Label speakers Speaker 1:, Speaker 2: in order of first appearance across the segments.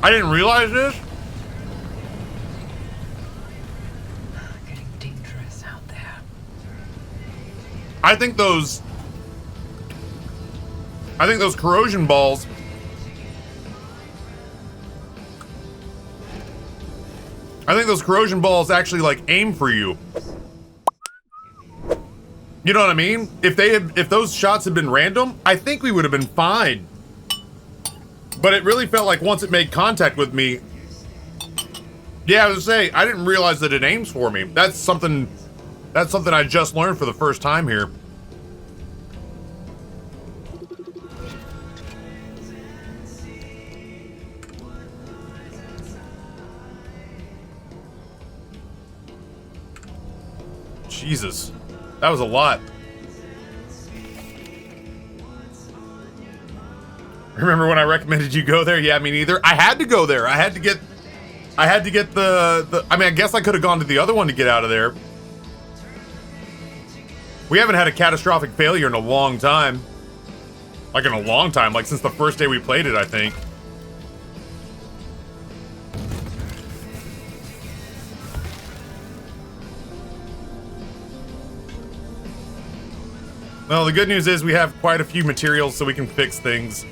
Speaker 1: I didn't realize this.
Speaker 2: Getting dangerous out there.
Speaker 1: I think those corrosion balls. I think those corrosion balls actually like aim for you. You know what I mean? If those shots had been random, I think we would have been fine. But it really felt like once it made contact with me. Yeah, I was gonna say, I didn't realize that it aims for me. That's something I just learned for the first time here. Jesus, that was a lot. Remember when I recommended you go there? Yeah, me neither. I had to go there. I had to get the I mean, I guess I could have gone to the other one to get out of there. We haven't had a catastrophic failure in a long time. Like in a long time, like since the first day we played it, I think. Well, the good news is we have quite a few materials so we can fix things.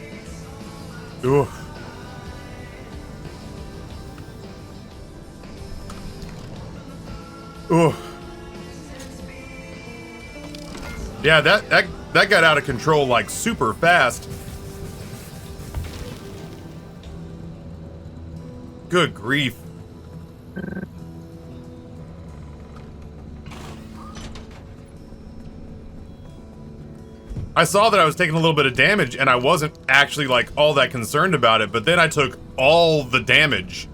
Speaker 1: Ooh. Ooh. Yeah, that got out of control like super fast. Good grief. I saw that I was taking a little bit of damage and I wasn't actually like all that concerned about it, but then I took all the damage.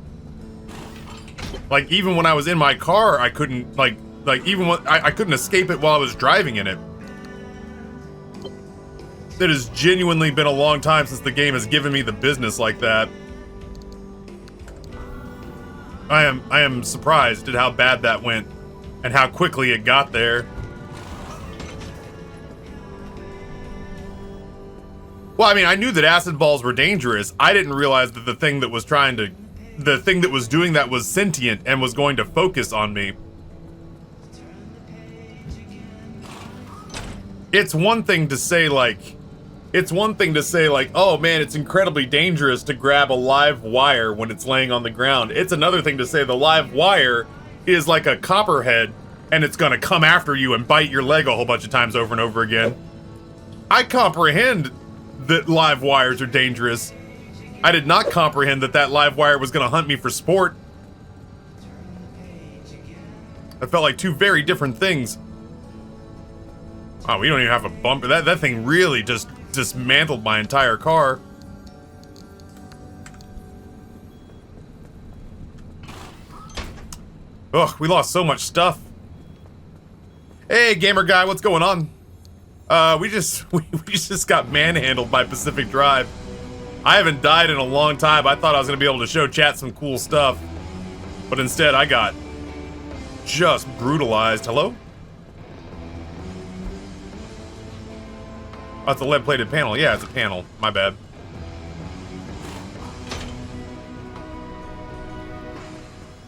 Speaker 1: Like even when I was in my car, I couldn't like even when I couldn't escape it while I was driving in it. It has genuinely been a long time since the game has given me the business like that. I am surprised at how bad that went and how quickly it got there. Well, I mean, I knew that acid balls were dangerous. I didn't realize that the thing that was doing that was sentient and was going to focus on me. It's one thing to say like, oh man, it's incredibly dangerous to grab a live wire when it's laying on the ground. It's another thing to say the live wire is like a copperhead and it's gonna come after you and bite your leg a whole bunch of times over and over again. I comprehend that live wires are dangerous. I did not comprehend that live wire was gonna hunt me for sport. That felt like two very different things. Oh, we don't even have a bumper. That thing really just dismantled my entire car. Ugh, we lost so much stuff. Hey, gamer guy, what's going on? We just got manhandled by Pacific Drive. I haven't died in a long time. I thought I was gonna be able to show chat some cool stuff, but instead I got just brutalized. Hello? Oh, it's a lead-plated panel. Yeah, it's a panel. My bad.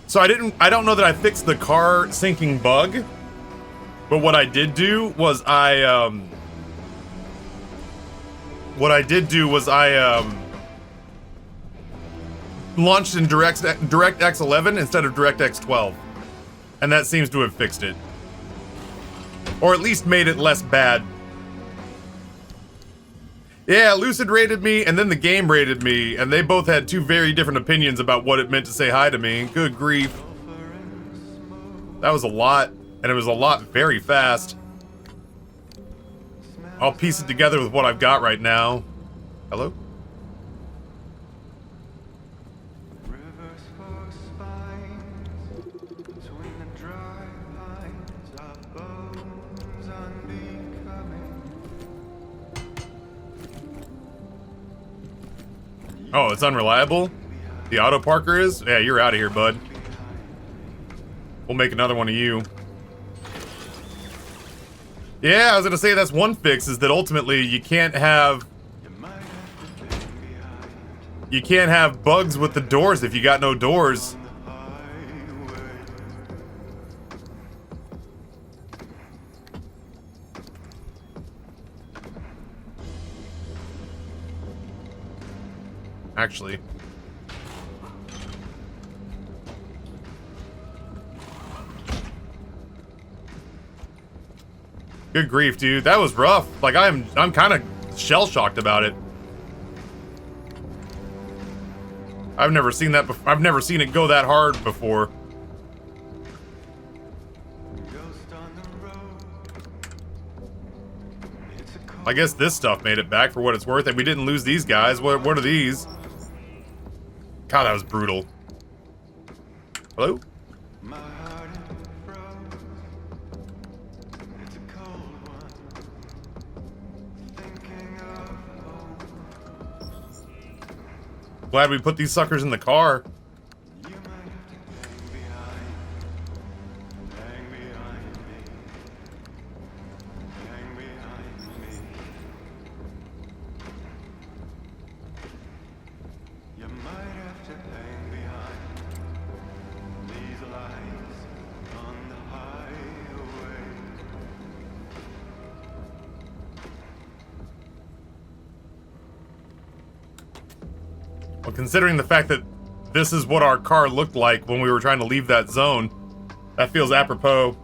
Speaker 1: So I don't know that I fixed the car sinking bug, but what I did do was I launched in DirectX 11 instead of DirectX 12. And that seems to have fixed it. Or at least made it less bad. Yeah, Lucid rated me, and then the game rated me, and they both had two very different opinions about what it meant to say hi to me. Good grief. That was a lot, and it was a lot very fast. I'll piece it together with what I've got right now. Hello? Oh, it's unreliable? The auto parker is? Yeah, you're out of here, bud. We'll make another one of you. Yeah, I was gonna say that's one fix, is that ultimately you can't have... You can't have bugs with the doors if you got no doors. Actually. Good grief, dude. That was rough. Like, I'm kind of shell-shocked about it. I've never seen that before. I've never seen it go that hard before. I guess this stuff made it back for what it's worth, and we didn't lose these guys. What are these? God, that was brutal. Hello? Glad we put these suckers in the car. Well, considering the fact that this is what our car looked like when we were trying to leave that zone, that feels apropos.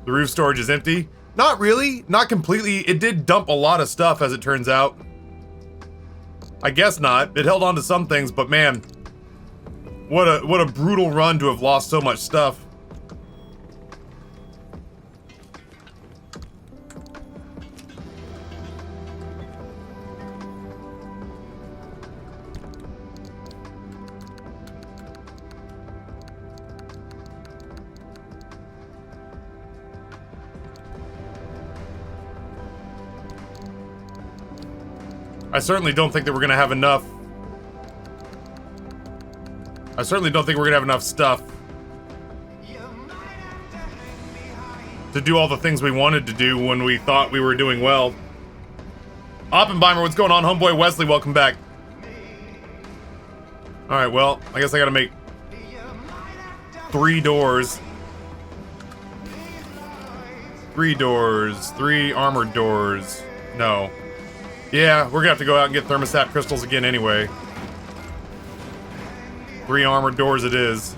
Speaker 1: The roof storage is empty. Not really, not completely. It did dump a lot of stuff, as it turns out. I guess not. It held on to some things, but man, what a brutal run to have lost so much stuff. I certainly don't think that we're gonna have enough. I certainly don't think we're gonna have enough stuff to do all the things we wanted to do when we thought we were doing well. Oppenheimer, what's going on? Homeboy Wesley, welcome back. Alright, well, I guess I gotta make 3 doors. 3 doors. 3 armored doors. No. Yeah, we're gonna have to go out and get thermostat crystals again anyway. 3 armored doors it is.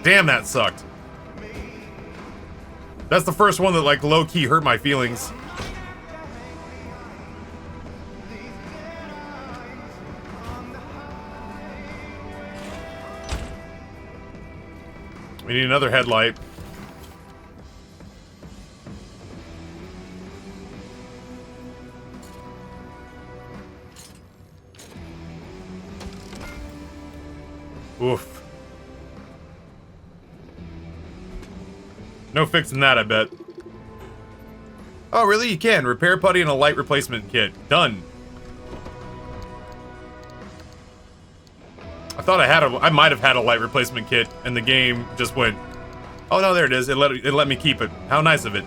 Speaker 1: Damn, that sucked. That's the first one that, like, low-key hurt my feelings. We need another headlight. Oof. No fixing that, I bet. Oh, really? You can. Repair putty and a light replacement kit. Done. I thought I might have had a light replacement kit, and the game just went, oh no, there it is. It let me keep it. How nice of it.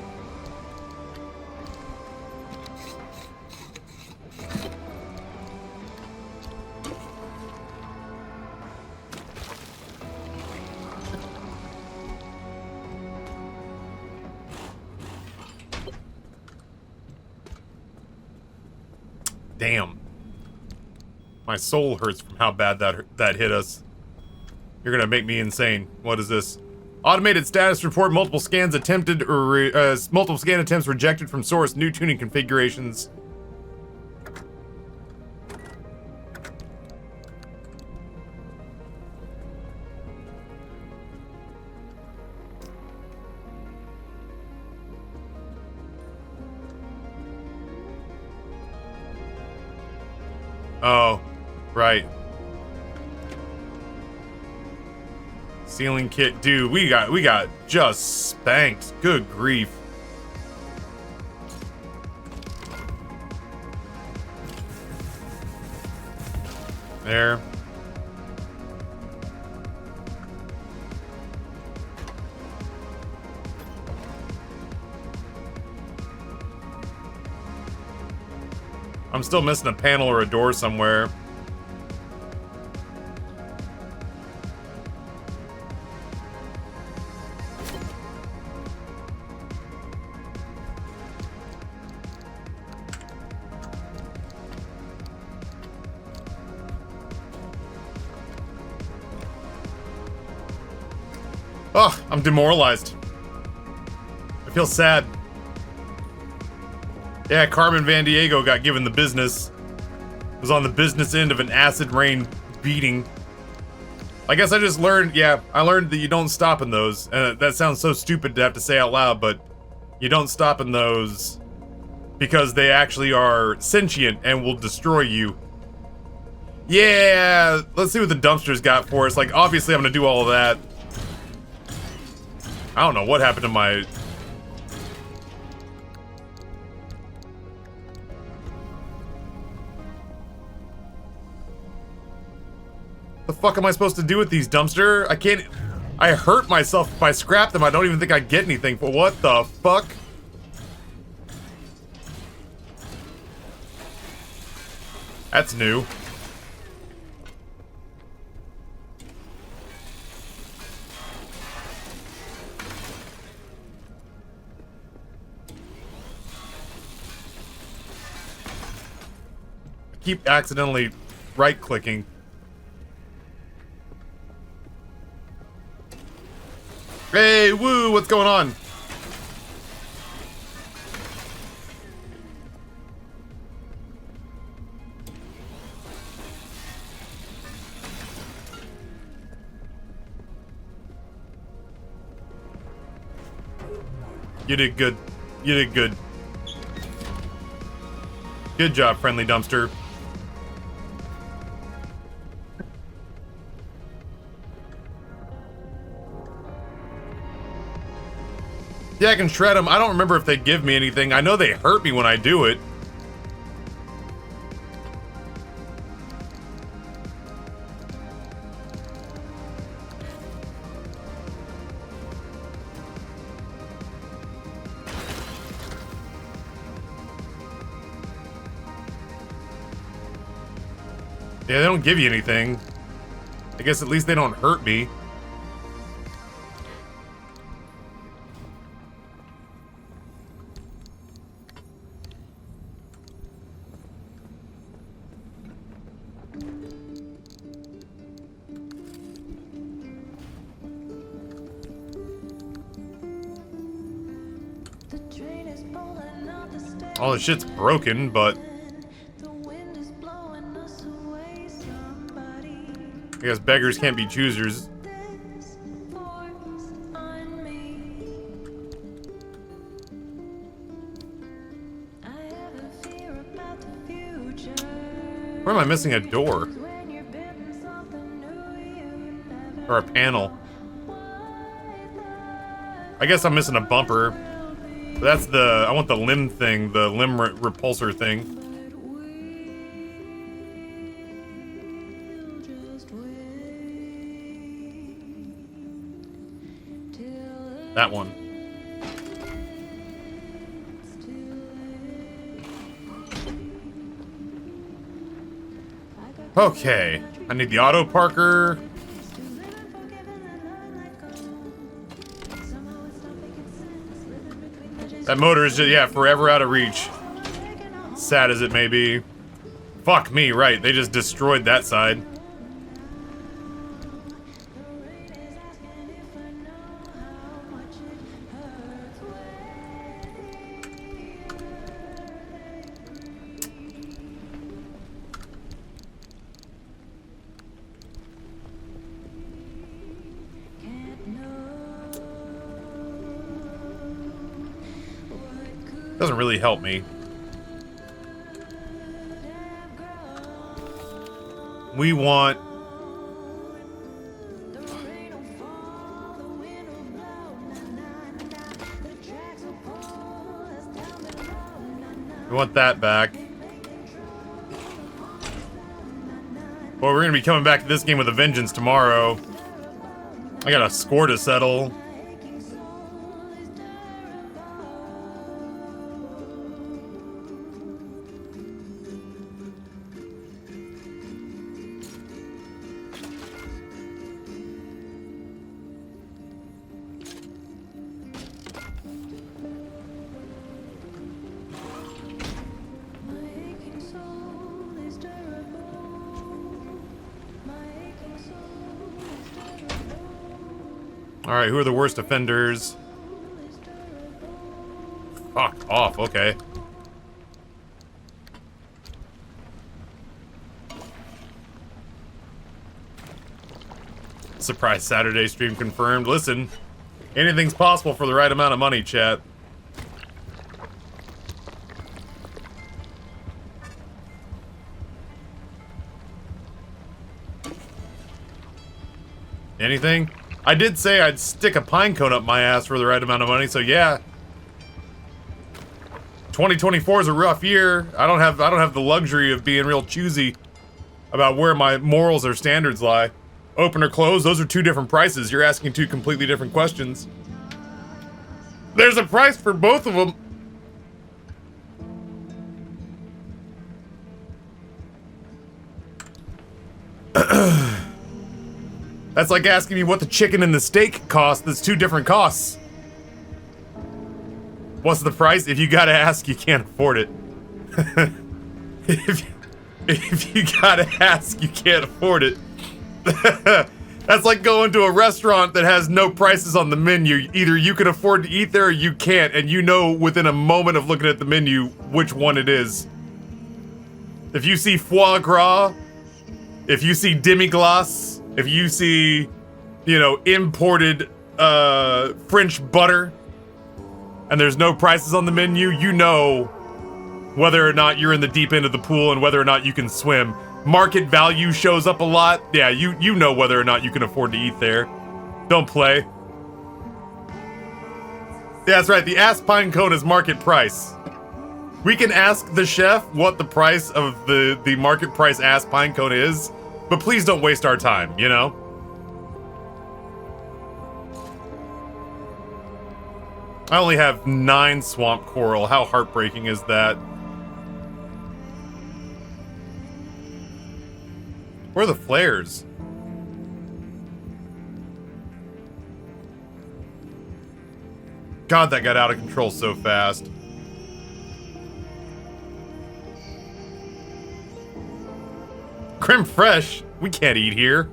Speaker 1: Damn. My soul hurts from how bad that hit us. You're gonna make me insane. What is this? Automated status report. Multiple scans attempted or multiple scan attempts rejected from source. New tuning configurations. Oh, right. Ceiling kit, dude. We got just spanked. Good grief. There. I'm still missing a panel or a door somewhere. Oh, I'm demoralized. I feel sad. Yeah, Carmen Van Diego got given the business. Was on the business end of an acid rain beating. I guess I just learned, yeah, I learned that you don't stop in those. That sounds so stupid to have to say out loud, but you don't stop in those because they actually are sentient and will destroy you. Yeah, let's see what the dumpster's got for us. Like, obviously I'm gonna do all of that. I don't know what happened to my... The fuck am I supposed to do with these, dumpster? I can't... I hurt myself if I scrap them. I don't even think I get anything for what the fuck? That's new. I keep accidentally right-clicking. Hey, woo, what's going on? You did good. You did good. Good job, friendly dumpster. Yeah, I can shred them. I don't remember if they give me anything. I know they hurt me when I do it. Yeah, they don't give you anything. I guess at least they don't hurt me. All the shit's broken, but I guess beggars can't be choosers. Where am I missing a door? Or a panel? I guess I'm missing a bumper. But that's the... I want the limb thing, the limb repulsor thing. That one. Okay. I need the auto parker. That motor is just, yeah, forever out of reach. Sad as it may be. Fuck me, right. They just destroyed that side. Doesn't really help me. We want... We want that back. Well, we're gonna be coming back to this game with a vengeance tomorrow. I got a score to settle. All right, who are the worst offenders? Fuck off, okay. Surprise Saturday stream confirmed. Listen, anything's possible for the right amount of money, chat. Anything? I did say I'd stick a pine cone up my ass for the right amount of money, so yeah. 2024 is a rough year. I don't have the luxury of being real choosy about where my morals or standards lie. Open or close, those are two different prices. You're asking two completely different questions. There's a price for both of them. That's like asking me what the chicken and the steak cost. That's two different costs. What's the price? If you gotta ask, you can't afford it. if you gotta ask, you can't afford it. That's like going to a restaurant that has no prices on the menu. Either you can afford to eat there or you can't, and you know within a moment of looking at the menu which one it is. If you see foie gras, if you see demi-glace, if you see, you know, imported French butter, and there's no prices on the menu, you know whether or not you're in the deep end of the pool and whether or not you can swim. Market value shows up a lot. Yeah, you know whether or not you can afford to eat there. Don't play. Yeah, that's right. The ass pine cone is market price. We can ask the chef what the price of the market price ass pine cone is, but please don't waste our time, you know? I only have 9 swamp coral. How heartbreaking is that? Where are the flares? God, that got out of control so fast. Creme fraiche? We can't eat here.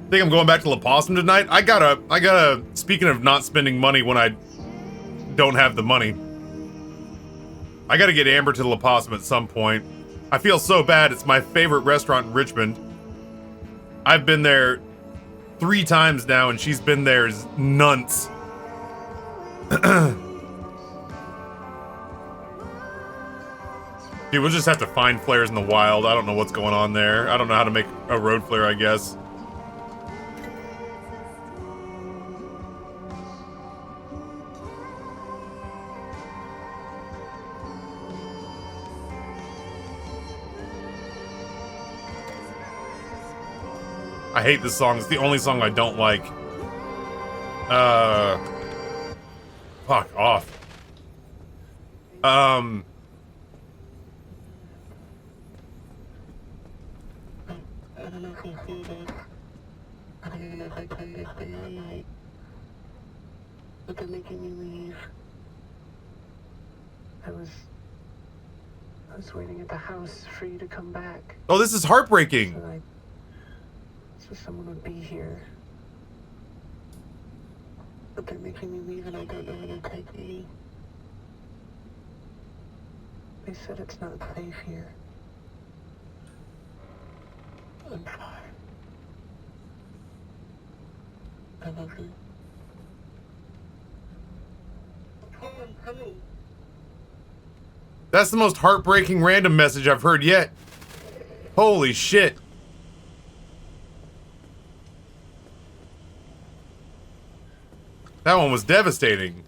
Speaker 1: Think I'm going back to La Possum tonight? I gotta, speaking of not spending money when I don't have the money, I gotta get Amber to La Possum at some point. I feel so bad. It's my favorite restaurant in Richmond. I've been there 3 times now, and she's been there nunts. Dude, we'll just have to find flares in the wild. I don't know what's going on there. I don't know how to make a road flare, I guess. I hate this song. It's the only song I don't like. Fuck off.
Speaker 3: I don't know if you see this. I don't even know if I can this day or night. But they're making me leave. I was waiting at the house for you to come back.
Speaker 1: Oh, this is heartbreaking.
Speaker 3: So someone would be here. But they're making me leave and I don't know where to take me. They said it's not safe here. I'm fine. I love you. Come on, honey.
Speaker 1: That's the most heartbreaking random message I've heard yet. Holy shit. That one was devastating.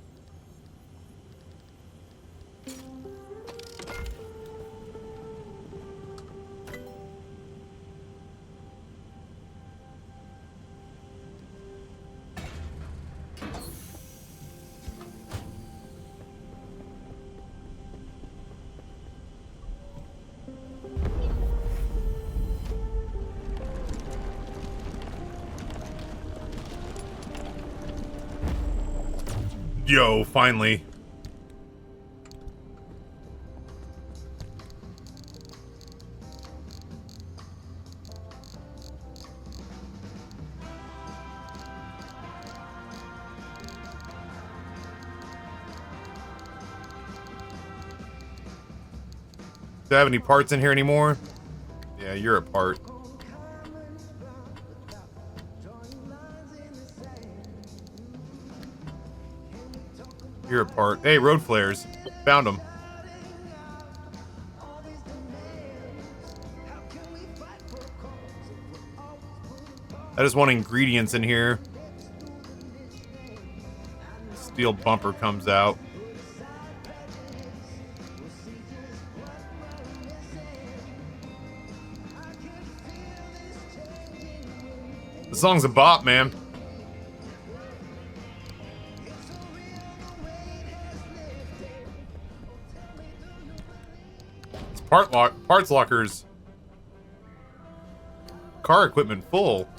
Speaker 1: Yo, finally. Do I have any parts in here anymore? Yeah, you're a part. You're a part. Hey, road flares. Found them. I just want ingredients in here. Steel bumper comes out. The song's a bop, man. It's parts lockers. Car equipment full.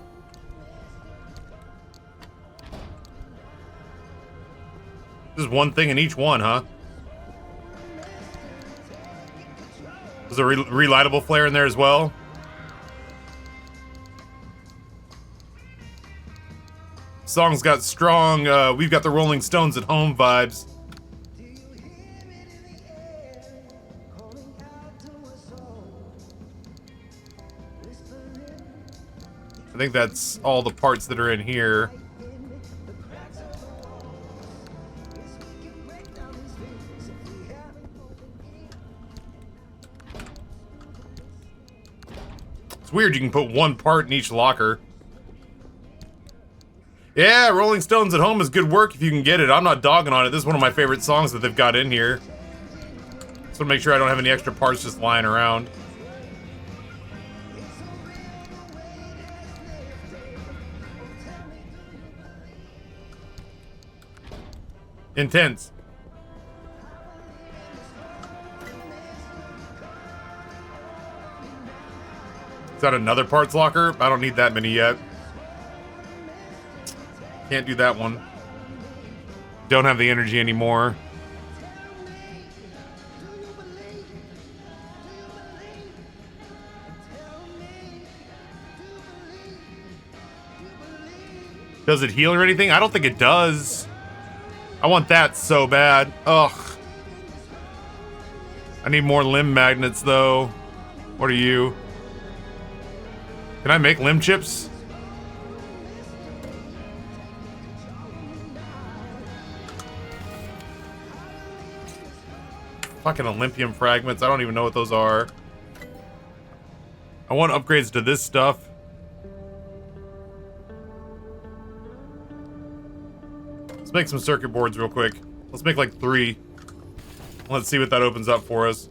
Speaker 1: There's one thing in each one, huh? There's a relightable flare in there as well. Song's got strong, we've got the Rolling Stones at home vibes. I think that's all the parts that are in here. It's weird you can put one part in each locker. Yeah, Rolling Stones at Home is good work if you can get it. I'm not dogging on it. This is one of my favorite songs that they've got in here. Just want to make sure I don't have any extra parts just lying around. Intense. Is that another parts locker? I don't need that many yet. Can't do that one. Don't have the energy anymore. Does it heal or anything? I don't think it does. I want that so bad. Ugh. I need more limb magnets though. What are you? Can I make limb chips? Fucking Olympium fragments. I don't even know what those are. I want upgrades to this stuff. Let's make some circuit boards real quick. Let's make like 3. Let's see what that opens up for us.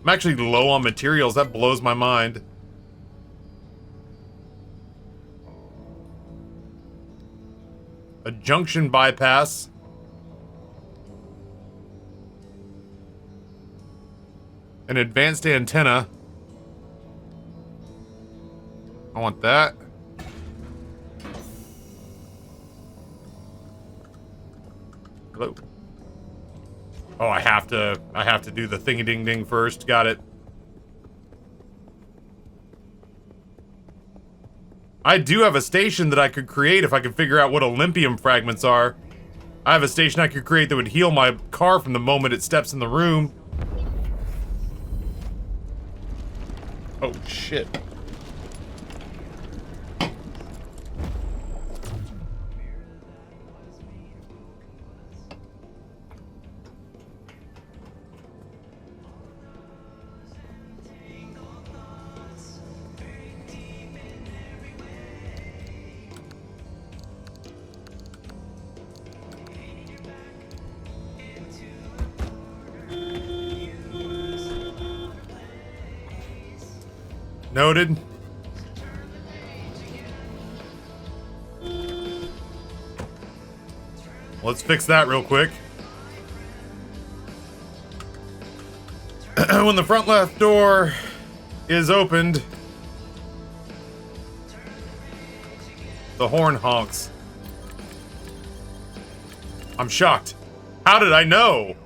Speaker 1: I'm actually low on materials. That blows my mind. A junction bypass. An advanced antenna. I want that. Hello. Oh, I have to do the thingy-ding-ding first. Got it. I do have a station that I could create if I could figure out what Olympium fragments are. I have a station I could create that would heal my car from the moment it steps in the room. Oh, shit. Noted. Let's fix that real quick. When the front left door is opened, the horn honks. I'm shocked. How did I know?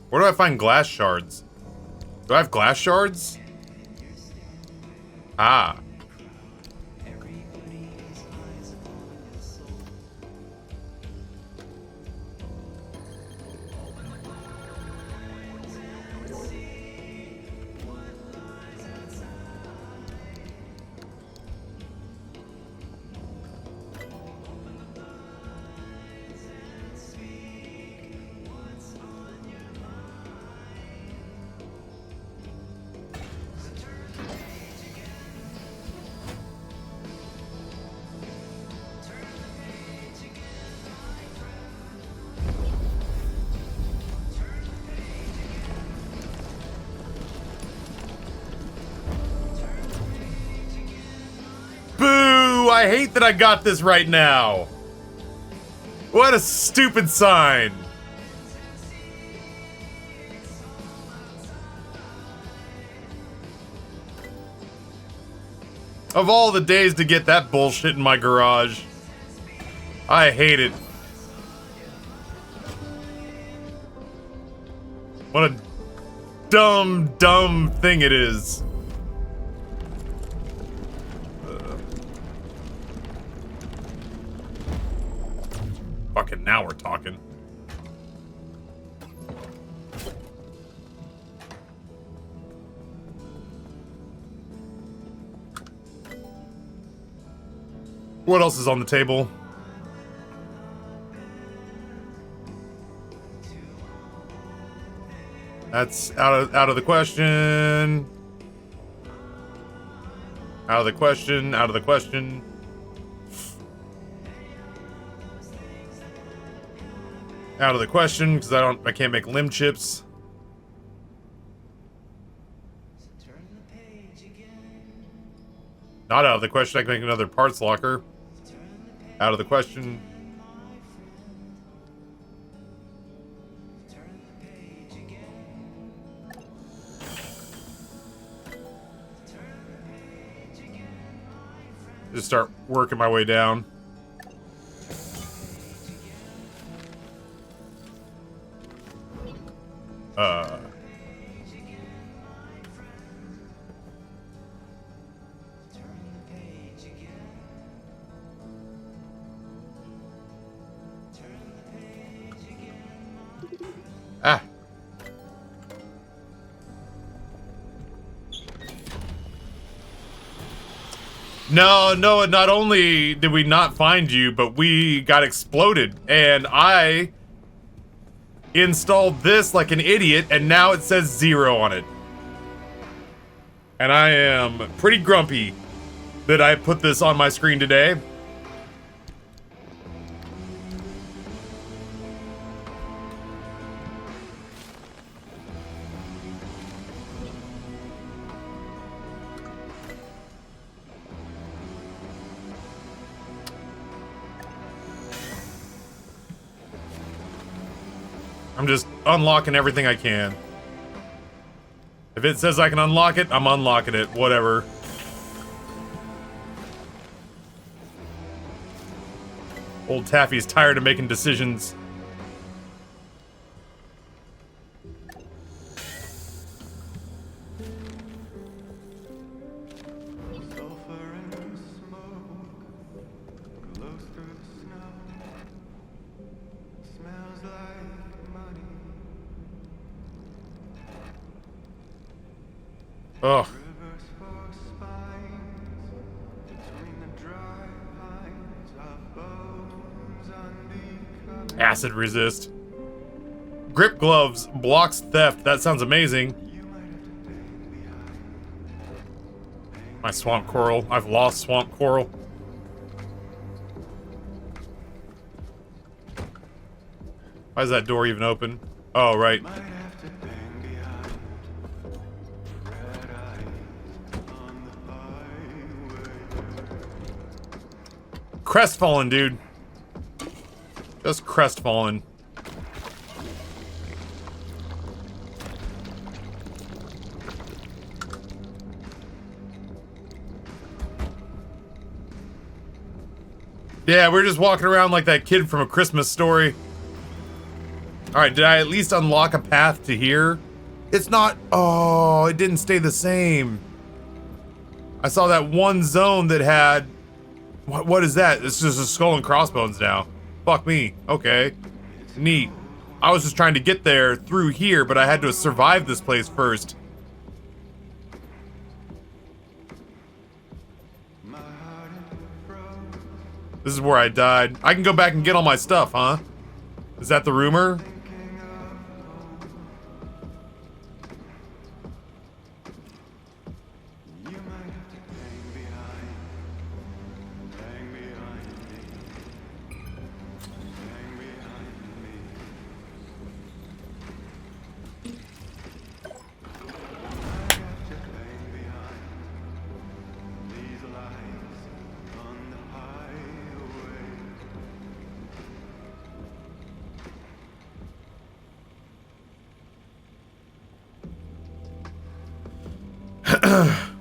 Speaker 1: Where do I find glass shards? Do I have glass shards? Ah. I hate that I got this right now. What a stupid sign. Of all the days to get that bullshit in my garage. I hate it. What a dumb, dumb thing it is. Fucking now we're talking. What else is on the table? That's out of the question. Out of the question. Out of the question. Out of the question because I can't make limb chips. Not out of the question. I can make another parts locker. Out of the question. Just start working my way down. Ah. No, not only did we not find you, but we got exploded. And I installed this like an idiot, and now it says 0 on it. And I am pretty grumpy that I put this on my screen today. I'm just unlocking everything I can. If it says I can unlock it, I'm unlocking it. Whatever. Old Taffy's tired of making decisions. Ugh. Acid resist. Grip gloves blocks theft. That sounds amazing. My swamp coral. I've lost swamp coral. Why is that door even open? Oh, right. Crestfallen, dude. Just crestfallen. Yeah, we're just walking around like that kid from A Christmas Story. Alright, did I at least unlock a path to here? It's not... Oh, it didn't stay the same. I saw that one zone that had... What is that? It's just a skull and crossbones now. Fuck me. Okay. Neat. I was just trying to get there through here, but I had to survive this place first. This is where I died. I can go back and get all my stuff, huh? Is that the rumor?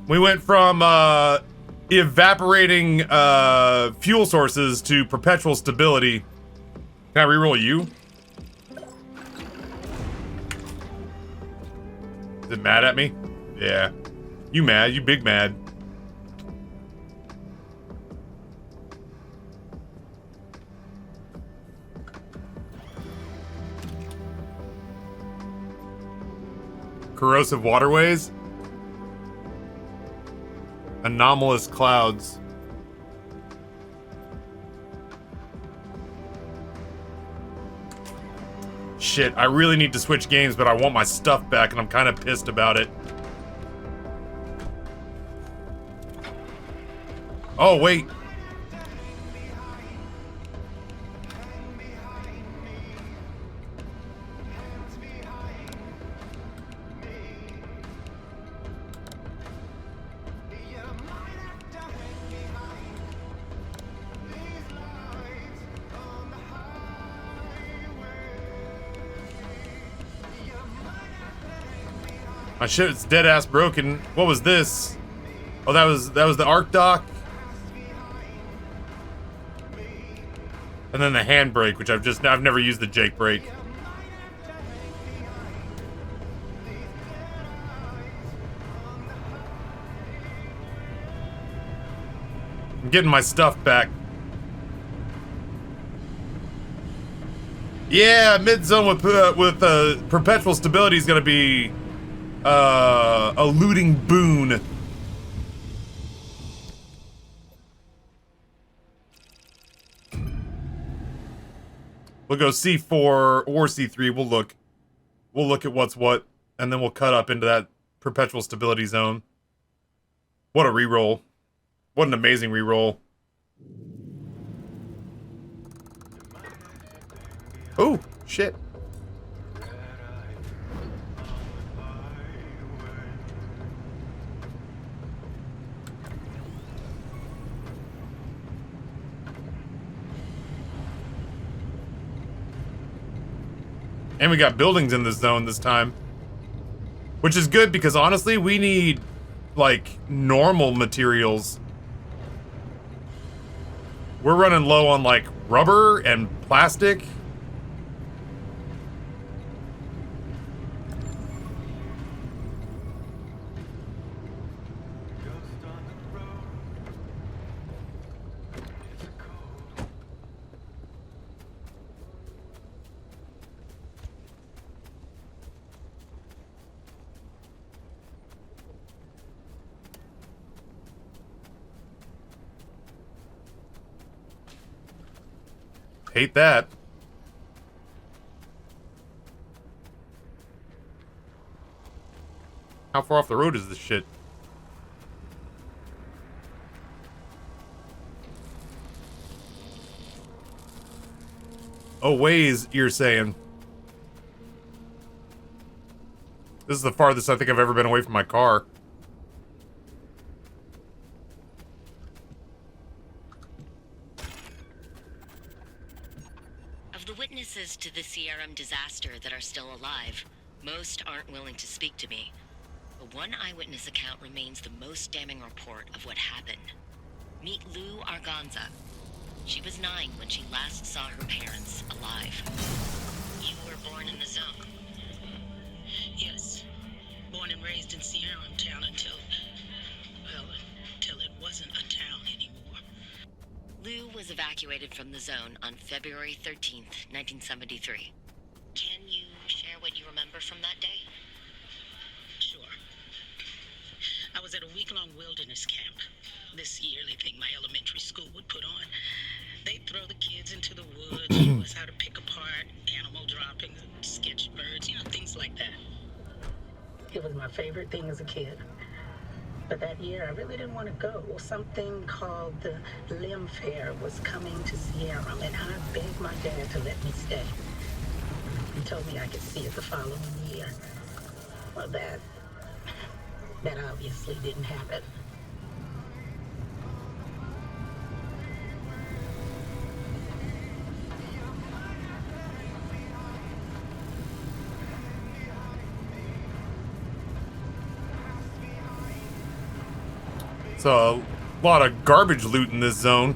Speaker 1: We went from evaporating fuel sources to perpetual stability. Can I reroll you? Is it mad at me? Yeah. You mad, you big mad. Corrosive waterways? Anomalous clouds. Shit, I really need to switch games, but I want my stuff back, and I'm kind of pissed about it. Oh, wait. My shit's dead ass broken. What was this? Oh, that was the arc dock. And then the handbrake, which I've never used the Jake brake. I'm getting my stuff back. Yeah, mid-zone with perpetual stability is gonna be a looting boon. We'll go C4 or C3. We'll look at what's what, and then we'll cut up into that perpetual stability zone. What a reroll. What an amazing reroll. Oh, shit. And we got buildings in this zone this time. Which is good because honestly, we need, like, normal materials. We're running low on, like, rubber and plastic. Hate that. How far off the road is this shit? Oh, ways, you're saying. This is the farthest I think I've ever been away from my car.
Speaker 4: To the C.A.R.M.E.N disaster that are still alive, most aren't willing to speak to me. But one eyewitness account remains the most damning report of what happened. Meet Lou Arganza. She was 9 when she last saw her parents alive. You were born in the zone?
Speaker 5: Yes. Born and raised in C.A.R.M.E.N town until it wasn't a town anymore.
Speaker 4: Lou was evacuated from the zone on February 13th, 1973. Can you share what you remember from that day?
Speaker 5: Sure. I was at a week-long wilderness camp. This yearly thing my elementary school would put on. They'd throw the kids into the woods, show us how to pick apart animal droppings, sketch birds, things like that. It was my favorite thing as a kid. But that year, I really didn't want to go. Something called the Limb Fair was coming to C.A.R.M.E.N, and I begged my dad to let me stay. He told me I could see it the following year. Well, that obviously didn't happen.
Speaker 1: It's a lot of garbage loot in this zone.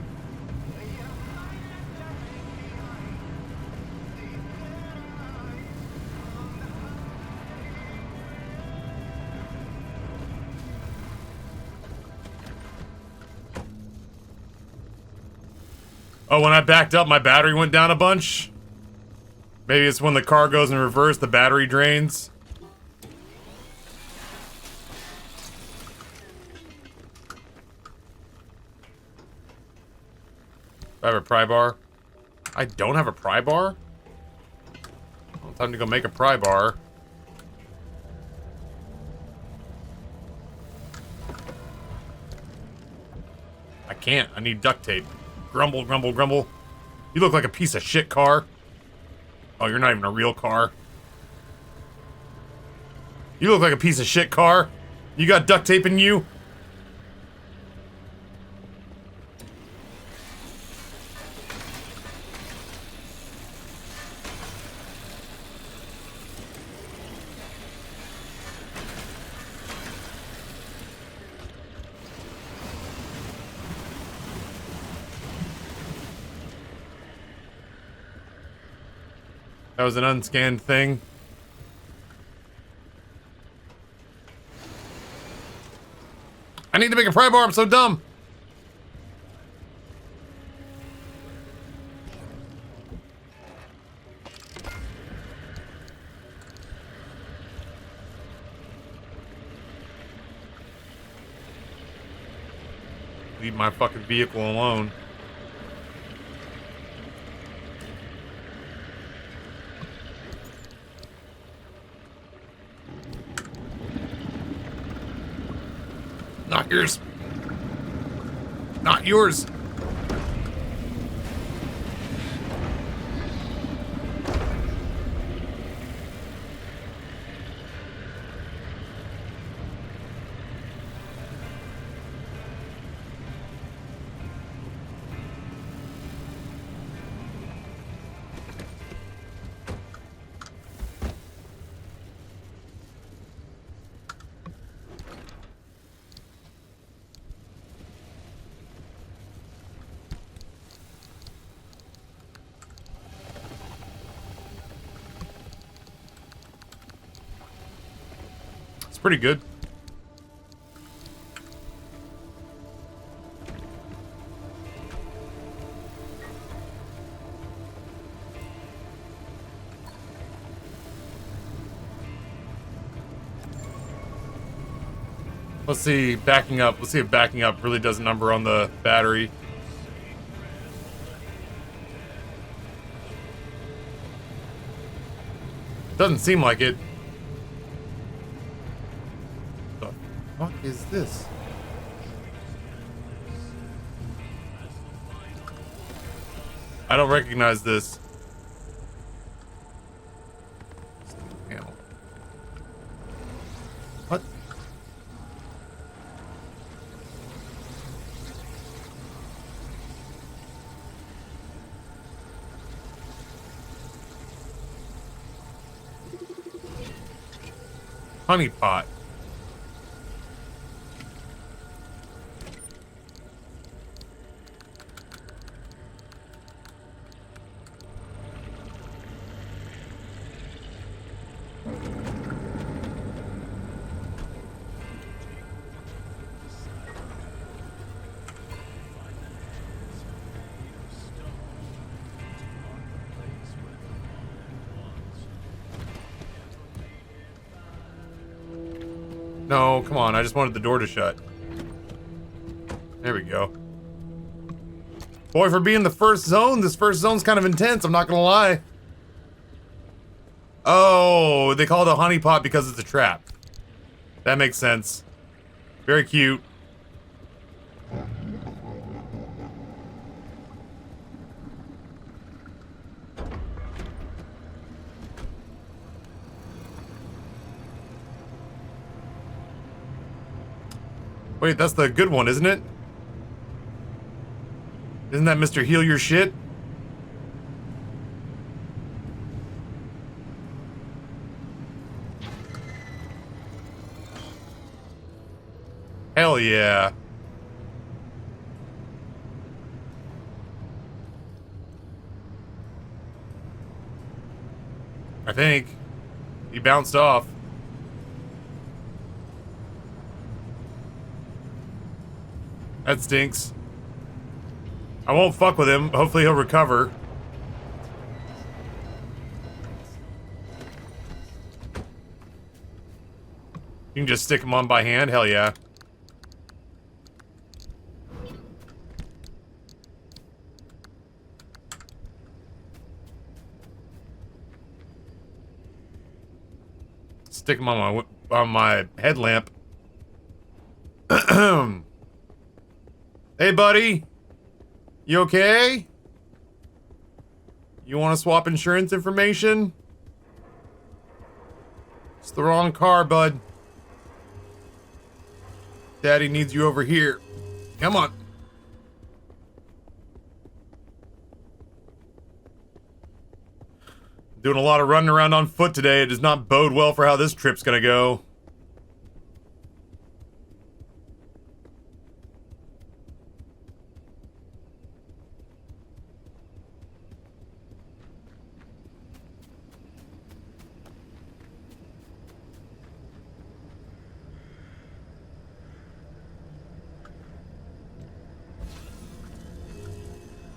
Speaker 1: Oh, when I backed up, my battery went down a bunch? Maybe it's when the car goes in reverse, the battery drains. I have a pry bar. I don't have a pry bar? Well, time to go make a pry bar. I can't. I need duct tape. Grumble, grumble, grumble. You look like a piece of shit car. Oh, you're not even a real car. You look like a piece of shit car. You got duct tape in you? That was an unscanned thing. I need to make a pry bar, I'm so dumb. Leave my fucking vehicle alone. Not yours. Not yours. Pretty good. Let's see, backing up. Let's see if backing up really does a number on the battery. Doesn't seem like it. What is this? I don't recognize this. Panel. What? Honey pot. No, come on. I just wanted the door to shut. There we go. Boy, for being the first zone, this first zone's kind of intense, I'm not gonna lie. Oh, they call it a honeypot because it's a trap. That makes sense. Very cute. Wait, that's the good one, isn't it? Isn't that Mr. Heal Your Shit? Hell yeah. I think. He bounced off. That stinks. I won't fuck with him. Hopefully he'll recover. You can just stick him on by hand? Hell yeah. Stick him on my headlamp. Hey, buddy. You okay? You want to swap insurance information? It's the wrong car, bud. Daddy needs you over here. Come on. Doing a lot of running around on foot today. It does not bode well for how this trip's gonna go.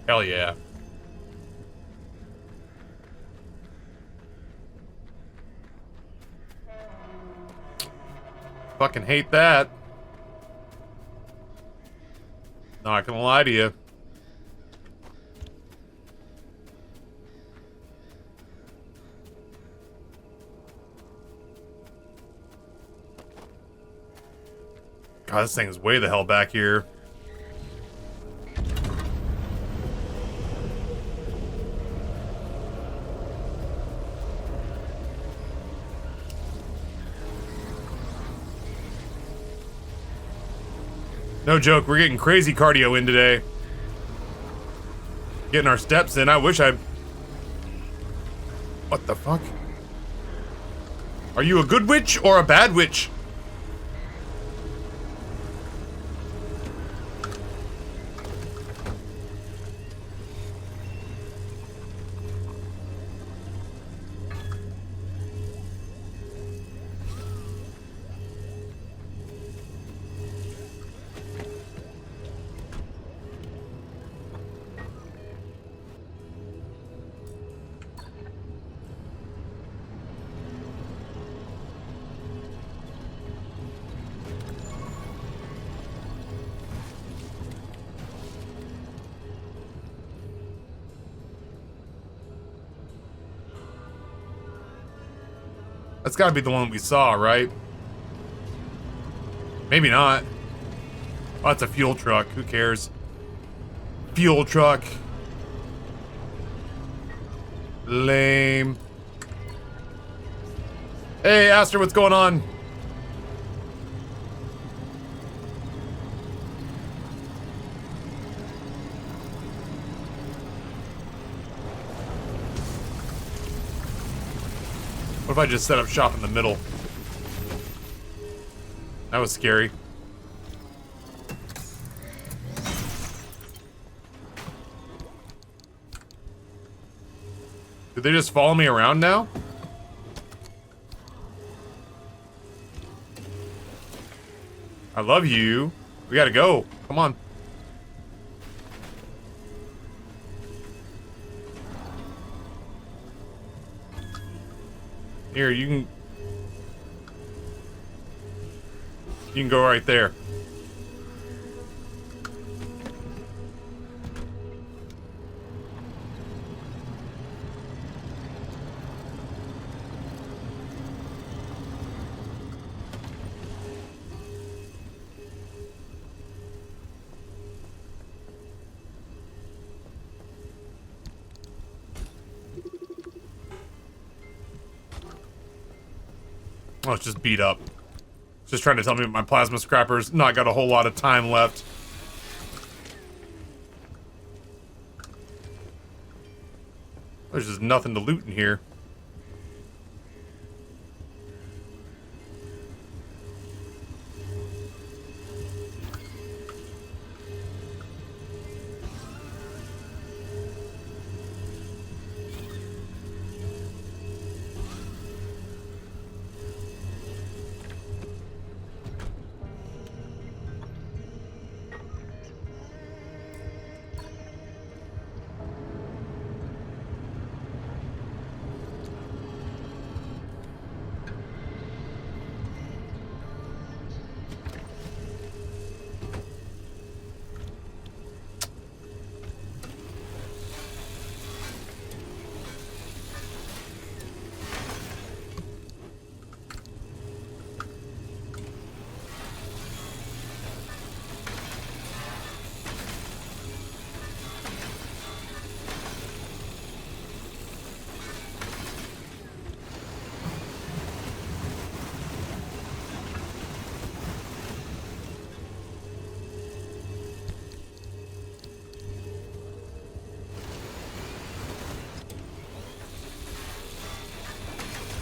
Speaker 1: Hell yeah. Fucking hate that. Not gonna lie to you. God, this thing is way the hell back here. No joke, we're getting crazy cardio in today. Getting our steps in. I wish I... What the fuck? Are you a good witch or a bad witch? That's gotta be the one we saw, right? Maybe not. Oh, that's a fuel truck. Who cares? Fuel truck. Lame. Hey, Aster, what's going on? What if I just set up shop in the middle? That was scary. Did they just follow me around now? I love you. We gotta go. Come on. Here, you can go right there. Oh, it's just beat up. It's just trying to tell me my plasma scrapper's not got a whole lot of time left. There's just nothing to loot in here.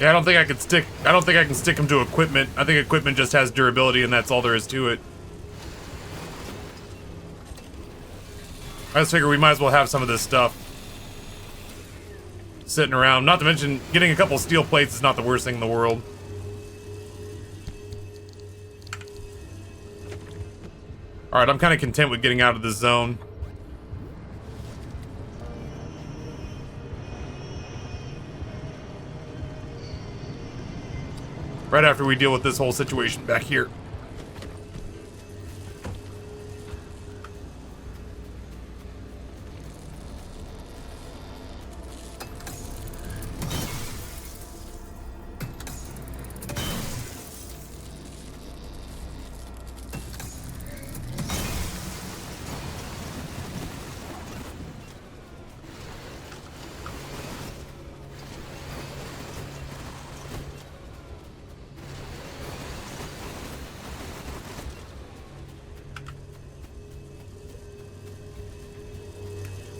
Speaker 1: Yeah, I don't think I can stick them to equipment. I think equipment just has durability and that's all there is to it. I just figure we might as well have some of this stuff sitting around. Not to mention, getting a couple steel plates is not the worst thing in the world. Alright, I'm kind of content with getting out of this zone. Right after we deal with this whole situation back here.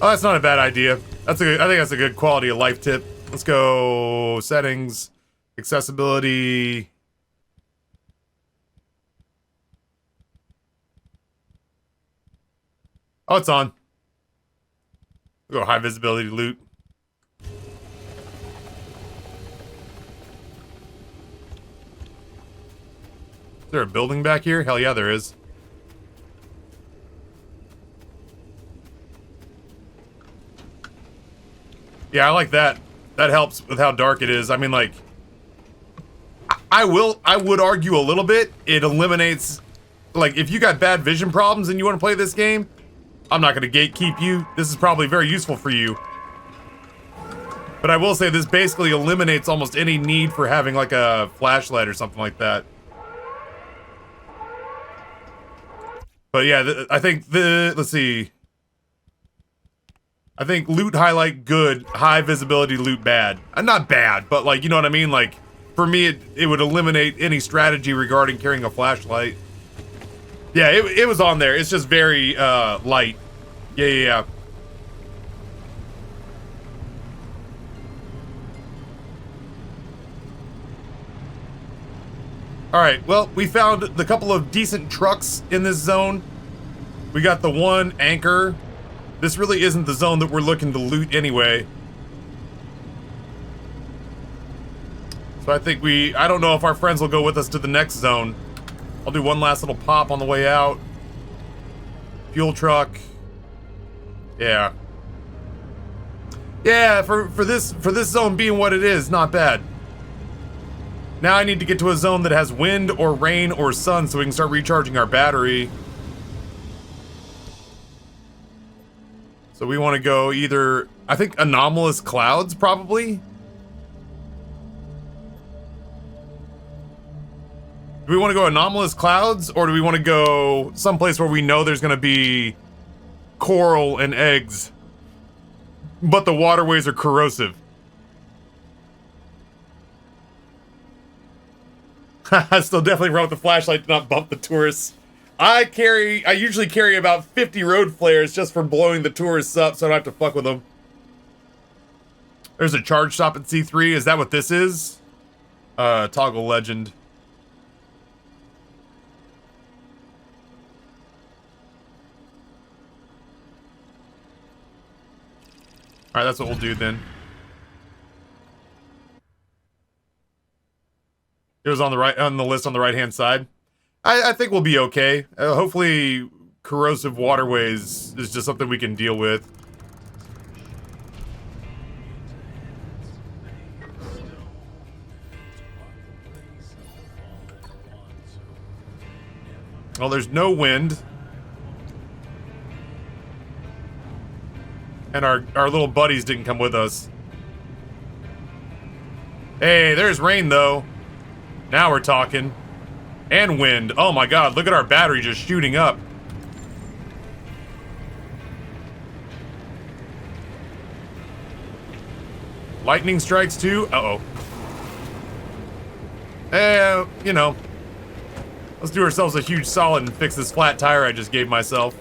Speaker 1: Oh, that's not a bad idea. I think that's a good quality of life tip. Let's go settings, accessibility. Oh, it's on. We'll go high visibility loot. Is there a building back here? Hell yeah, there is. Yeah, I like that. That helps with how dark it is. I mean, like, I would argue a little bit. It eliminates, like, if you got bad vision problems and you want to play this game, I'm not going to gatekeep you. This is probably very useful for you. But I will say this basically eliminates almost any need for having, like, a flashlight or something like that. But yeah, I think let's see. I think loot highlight good, high visibility loot bad. Not bad, but like, you know what I mean? Like, for me, it would eliminate any strategy regarding carrying a flashlight. Yeah, it was on there. It's just very light. Yeah. Alright, well, we found the couple of decent trucks in this zone. We got the one anchor. This really isn't the zone that we're looking to loot anyway. So I think I don't know if our friends will go with us to the next zone. I'll do one last little pop on the way out. Fuel truck. Yeah. Yeah, for this zone being what it is, not bad. Now I need to get to a zone that has wind or rain or sun so we can start recharging our battery. So we want to go either, I think, anomalous clouds, probably. Do we want to go anomalous clouds, or do we want to go someplace where we know there's going to be coral and eggs, but the waterways are corrosive? I still definitely run with the flashlight to not bump the tourists. I usually carry about 50 road flares just for blowing the tourists up so I don't have to fuck with them. There's a charge stop at C3. Is that what this is? Toggle legend. Alright, that's what we'll do then. It was on the list on the right-hand side. I think we'll be okay. Hopefully, corrosive waterways is just something we can deal with. Well, there's no wind. And our little buddies didn't come with us. Hey, there's rain, though. Now we're talking. And wind. Oh my god, look at our battery just shooting up. Lightning strikes too? Uh-oh. You know. Let's do ourselves a huge solid and fix this flat tire I just gave myself.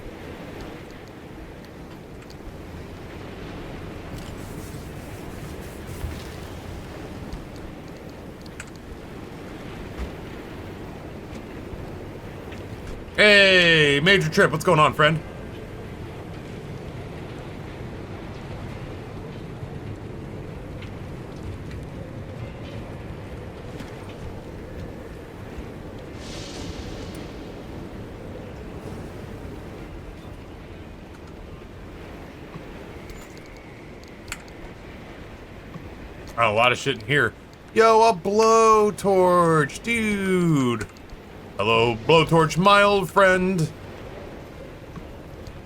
Speaker 1: Hey, Major Trip, what's going on, friend? Oh, a lot of shit in here. Yo, a blowtorch, dude. Hello, blowtorch, my old friend.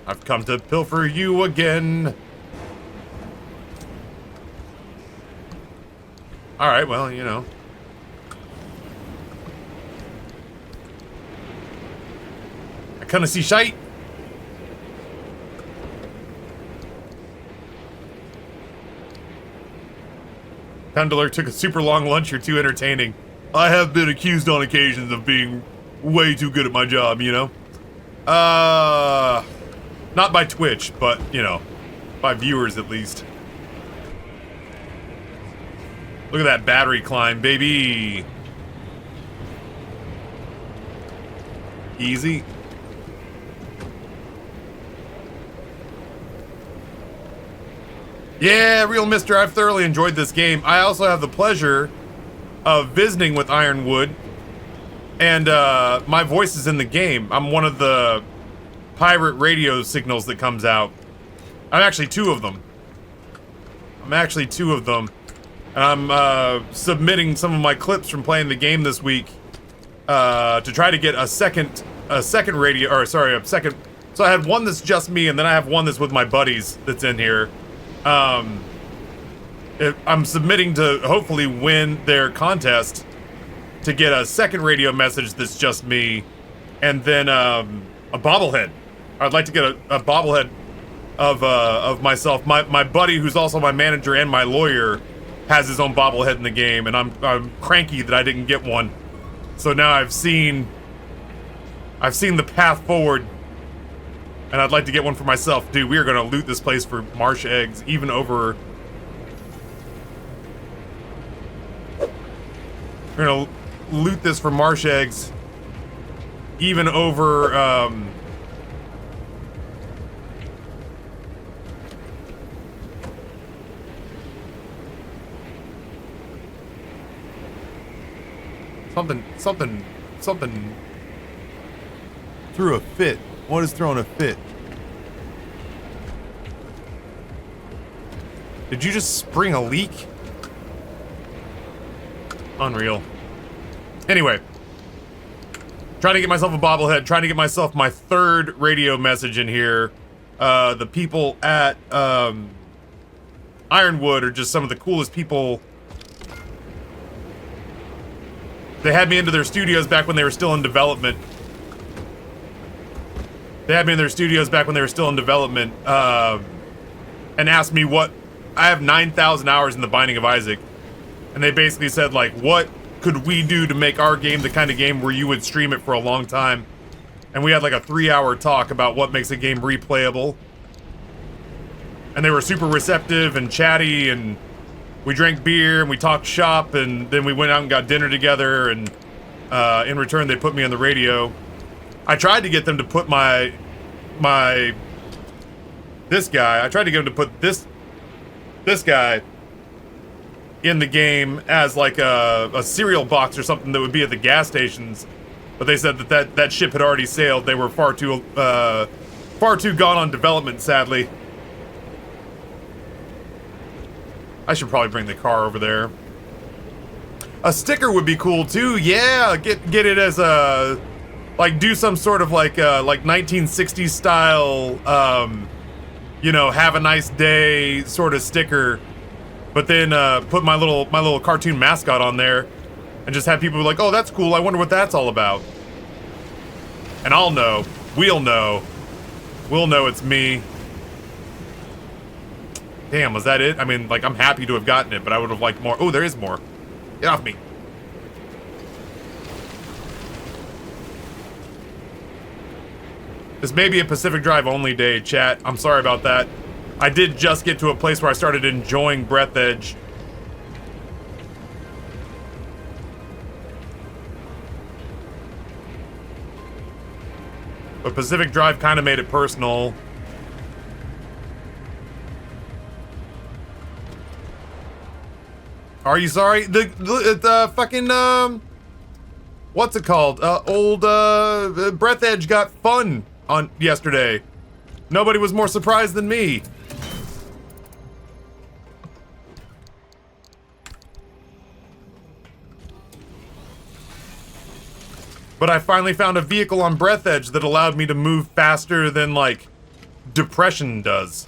Speaker 1: I've come to pilfer you again. All right, well, you know. I kinda see shite. Pendler took a super long lunch. You're too entertaining. I have been accused on occasions of being way too good at my job, you know? Not by Twitch, but, you know, by viewers at least. Look at that battery climb, baby. Easy. Yeah, Real Mister, I've thoroughly enjoyed this game. I also have the pleasure of visiting with Ironwood, and my voice is in the game. I'm one of the pirate radio signals that comes out. I'm actually two of them. And I'm submitting some of my clips from playing the game this week to try to get a second radio, or sorry, a second. So I had one that's just me, and then I have one that's with my buddies that's in here. I'm submitting to hopefully win their contest to get a second radio message that's just me, and then a bobblehead. I'd like to get a bobblehead of myself. My buddy, who's also my manager and my lawyer, has his own bobblehead in the game, and I'm cranky that I didn't get one. So now I've seen the path forward. And I'd like to get one for myself. Dude, we are gonna loot this place for marsh eggs, even over... We're gonna loot this for marsh eggs, even over, Something threw a fit. What is throwing a fit? Did you just spring a leak? Unreal. Anyway. Trying to get myself a bobblehead. Trying to get myself my third radio message in here. The people at Ironwood are just some of the coolest people. They had me into their studios back when they were still in development. And asked me what... I have 9,000 hours in the Binding of Isaac. And they basically said, like, what could we do to make our game the kind of game where you would stream it for a long time? And we had like a 3-hour talk about what makes a game replayable. And they were super receptive and chatty, and we drank beer and we talked shop, and then we went out and got dinner together, and in return they put me on the radio. I tried to get them to put this guy in the game as like a cereal box or something that would be at the gas stations, but they said that ship had already sailed. They were far too gone on development, sadly. I should probably bring the car over there. A sticker would be cool too. Yeah, get it as a, like, do some sort of like 1960s style, you know, have a nice day sort of sticker, but then put my little cartoon mascot on there, and just have people be like, oh, that's cool. I wonder what that's all about. And I'll know. We'll know it's me. Damn, was that it? I mean, like, I'm happy to have gotten it, but I would have liked more. Oh, there is more. Get off me. This may be a Pacific Drive only day, chat. I'm sorry about that. I did just get to a place where I started enjoying Breath Edge. Pacific Drive kind of made it personal. Are you sorry? The fucking, what's it called? Old, Breath Edge got fun on yesterday. Nobody was more surprised than me. But I finally found a vehicle on Breath Edge that allowed me to move faster than, like, Depression does.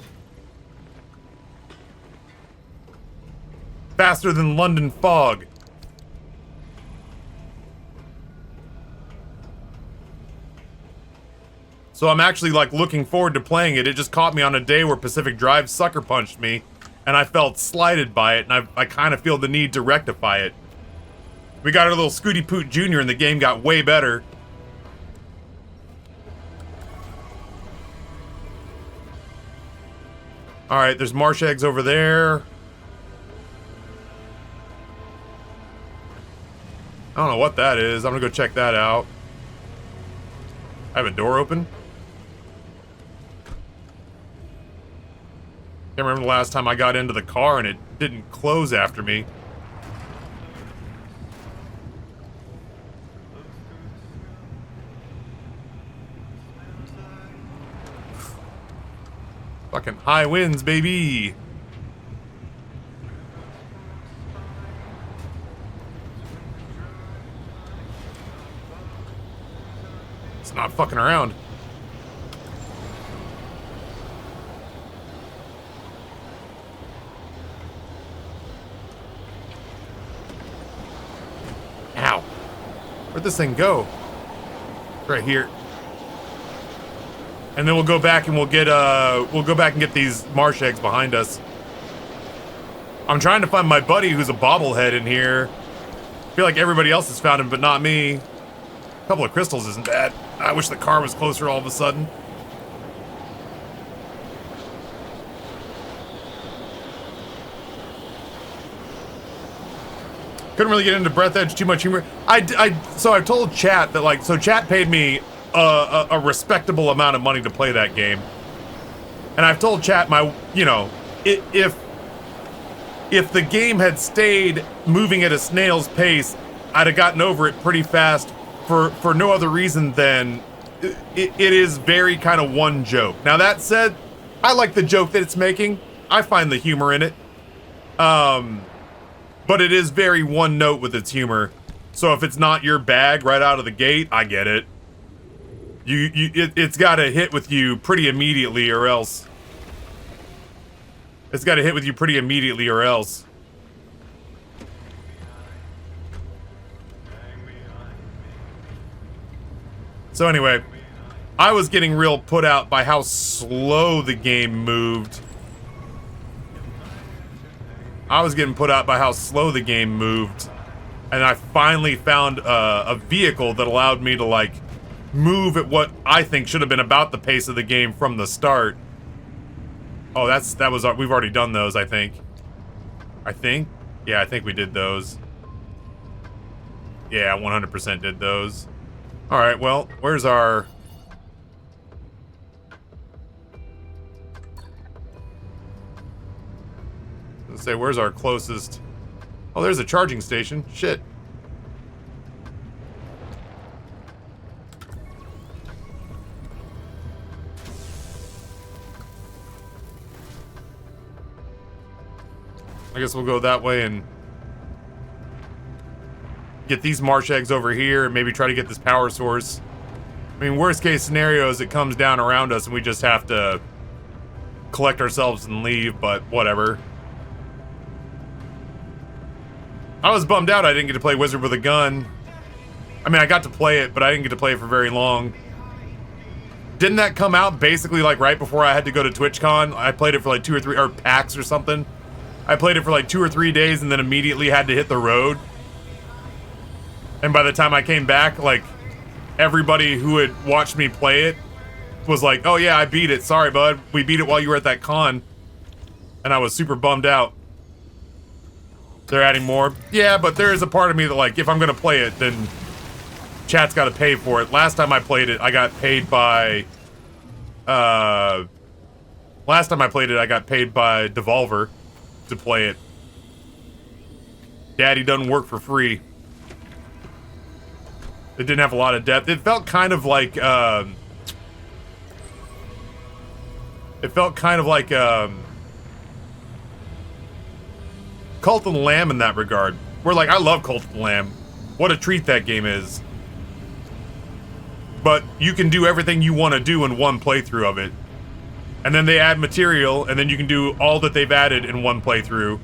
Speaker 1: Faster than London Fog. So I'm actually, like, looking forward to playing it. It just caught me on a day where Pacific Drive sucker punched me, and I felt slighted by it, and I kind of feel the need to rectify it. We got our little Scooty Poot Jr. and the game got way better. Alright, there's marsh eggs over there. I don't know what that is. I'm gonna go check that out. I have a door open. Can't remember the last time I got into the car and it didn't close after me. Fucking high winds, baby. It's not fucking around. Ow. Where'd this thing go? Right here. And then we'll go back and we'll go back and get these marsh eggs behind us. I'm trying to find my buddy who's a bobblehead in here. I feel like everybody else has found him, but not me. A couple of crystals isn't bad. I wish the car was closer all of a sudden. Couldn't really get into Breath Edge, too much humor. So I told chat that, like, so chat paid me a respectable amount of money to play that game. And I've told chat you know, if the game had stayed moving at a snail's pace, I'd have gotten over it pretty fast for no other reason than it is very kind of one joke. Now that said, I like the joke that it's making. I find the humor in it. But it is very one note with its humor. So if it's not your bag right out of the gate, I get it. It's got to hit with you pretty immediately or else. It's got to hit with you pretty immediately or else. So anyway, I was getting real put out by how slow the game moved. I was getting put out by how slow the game moved. And I finally found a vehicle that allowed me to, like, move at what I think should have been about the pace of the game from the start. Oh, we've already done those, I think. Yeah, I think we did those. Yeah, 100% did those. Alright, well, where's our... Let's say, where's our closest... Oh, there's a charging station. Shit. I guess we'll go that way and get these marsh eggs over here and maybe try to get this power source. I mean, worst case scenario is it comes down around us and we just have to collect ourselves and leave, but whatever. I was bummed out I didn't get to play Wizard with a Gun. I mean, I got to play it, but I didn't get to play it for very long. Didn't that come out basically like right before I had to go to TwitchCon? I played it for like 2 or 3, or PAX or something. I played it for like 2 or 3 days and then immediately had to hit the road. And by the time I came back, like, everybody who had watched me play it was like, oh yeah, I beat it. Sorry, bud. We beat it while you were at that con. And I was super bummed out. They're adding more. Yeah, but there is a part of me that, like, if I'm gonna play it, then chat's got to pay for it. Last time I played it, I got paid by Devolver to play it. Daddy doesn't work for free. It didn't have a lot of depth. It felt kind of like Cult of the Lamb in that regard. Where, like, I love Cult of the Lamb. What a treat that game is. But you can do everything you want to do in one playthrough of it. And then they add material, and then you can do all that they've added in one playthrough.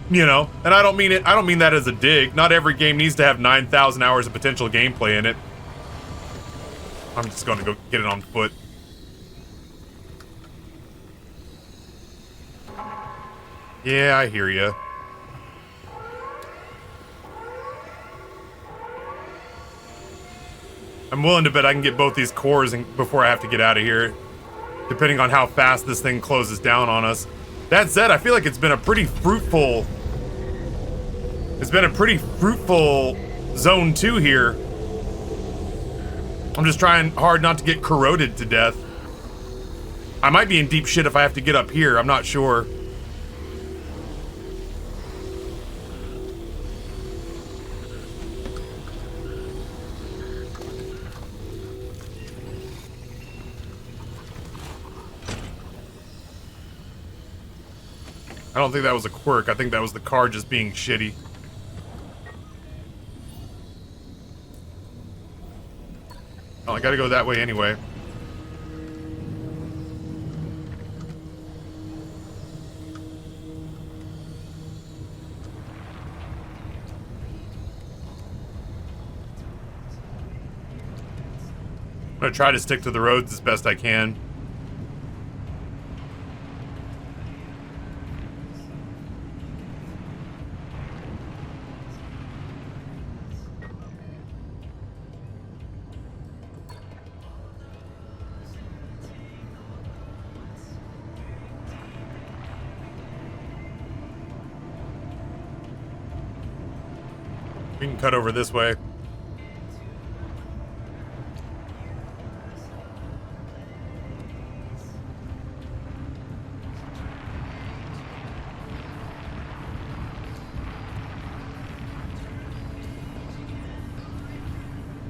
Speaker 1: You know, and I don't mean that as a dig. Not every game needs to have 9,000 hours of potential gameplay in it. I'm just gonna go get it on foot. Yeah, I hear ya. I'm willing to bet I can get both these cores before I have to get out of here, depending on how fast this thing closes down on us. That said, I feel like it's been a pretty fruitful Zone 2 here. I'm just trying hard not to get corroded to death. I might be in deep shit if I have to get up here. I'm not sure. I don't think that was a quirk. I think that was the car just being shitty. Oh, I gotta go that way anyway. I'm gonna try to stick to the roads as best I can. We can cut over this way.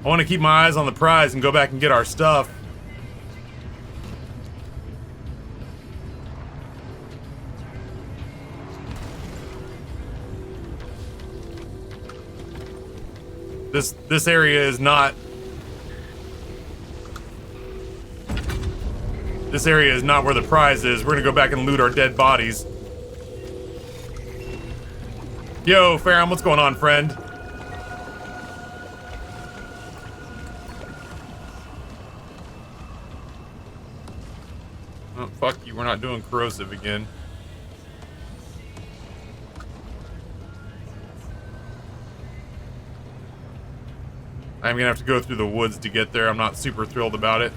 Speaker 1: I want to keep my eyes on the prize and go back and get our stuff. This area is not... This area is not where the prize is. We're gonna go back and loot our dead bodies. Yo, C.A.R.M.E.N, what's going on, friend? Oh, fuck you, we're not doing corrosive again. I'm gonna have to go through the woods to get there. I'm not super thrilled about it.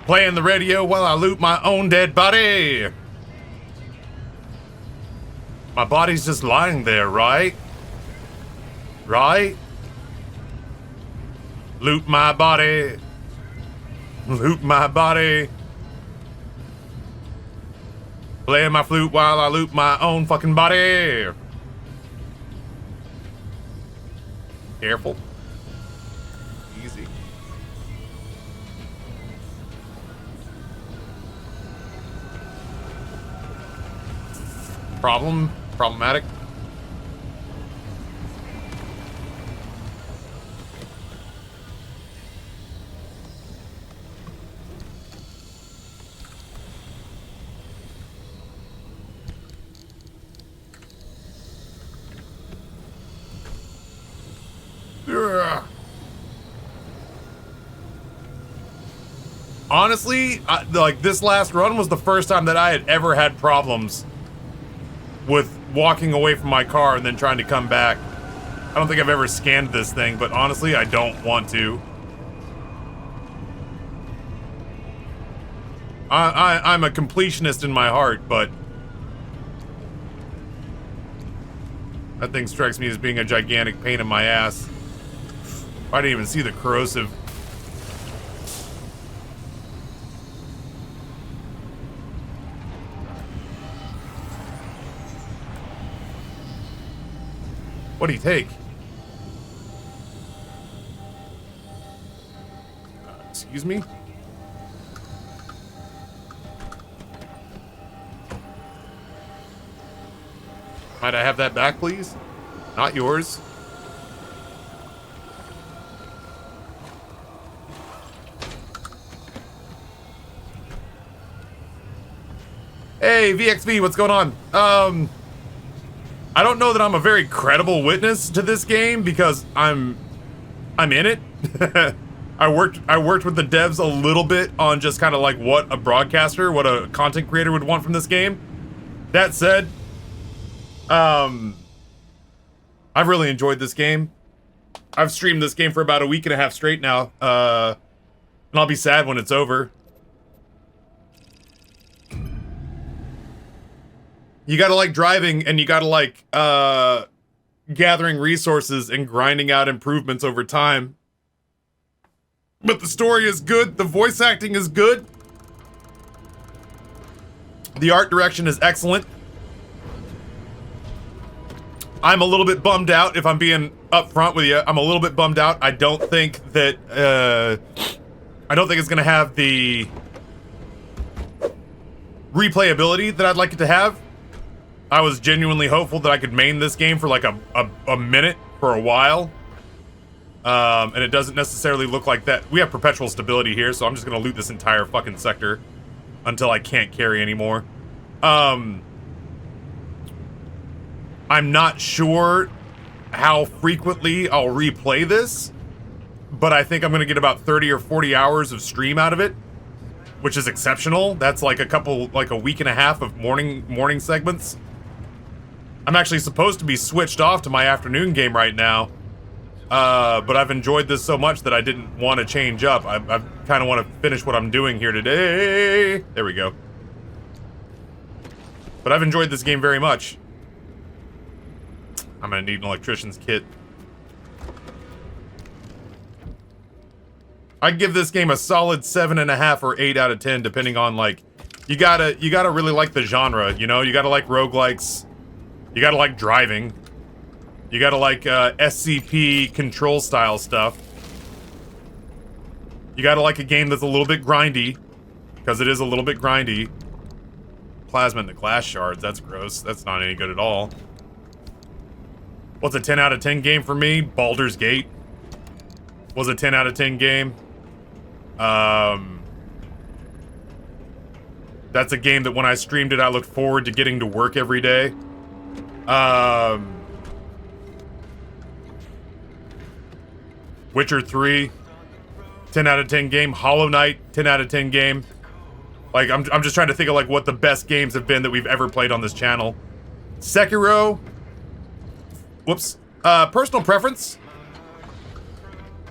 Speaker 1: Playing the radio while I loot my own dead body. My body's just lying there, right? Right? Loot my body. Loot my body. Playing my flute while I loot my own fucking body. Careful. Easy. Problematic. Honestly, like, this last run was the first time that I had ever had problems with walking away from my car and then trying to come back. I don't think I've ever scanned this thing, but honestly, I don't want to. I'm a completionist in my heart, but That thing strikes me as being a gigantic pain in my ass. I didn't even see the corrosive. What'd he take? Excuse me? Might I have that back, please? Not yours. Hey, VXV, what's going on? I don't know that I'm a very credible witness to this game because I'm in it. I worked with the devs a little bit on just kind of like what a broadcaster, what a content creator would want from this game. That said, I've really enjoyed this game. I've streamed this game for about a week and a half straight now, and I'll be sad when it's over. You gotta like driving, and you gotta like gathering resources and grinding out improvements over time. But the story is good, the voice acting is good, the art direction is excellent. I'm a little bit bummed out, if I'm being upfront with you. I'm a little bit bummed out. I don't think that it's gonna have the replayability that I'd like it to have. I was genuinely hopeful that I could main this game for like a minute for a while. And it doesn't necessarily look like that. We have perpetual stability here, so I'm just gonna loot this entire fucking sector until I can't carry anymore. I'm not sure how frequently I'll replay this, but I think I'm gonna get about 30 or 40 hours of stream out of it, which is exceptional. That's like a week and a half of morning segments. I'm actually supposed to be switched off to my afternoon game right now, but I've enjoyed this so much that I didn't want to change up. I kind of want to finish what I'm doing here today. There we go. But I've enjoyed this game very much. I'm gonna need an electrician's kit. I'd give this game a solid 7.5 or 8 out of 10, depending on like, you gotta really like the genre, you know? You gotta like roguelikes. You gotta like driving. You gotta like SCP control style stuff. You gotta like a game that's a little bit grindy, because it is a little bit grindy. Plasma into glass shards, that's gross. That's not any good at all. What's a 10 out of 10 game for me? Baldur's Gate was a 10 out of 10 game. That's a game that when I streamed it, I looked forward to getting to work every day. Witcher 3, 10 out of 10 game. Hollow Knight, 10 out of 10 game. Like, I'm just trying to think of like what the best games have been that we've ever played on this channel. Sekiro. Whoops. Personal preference.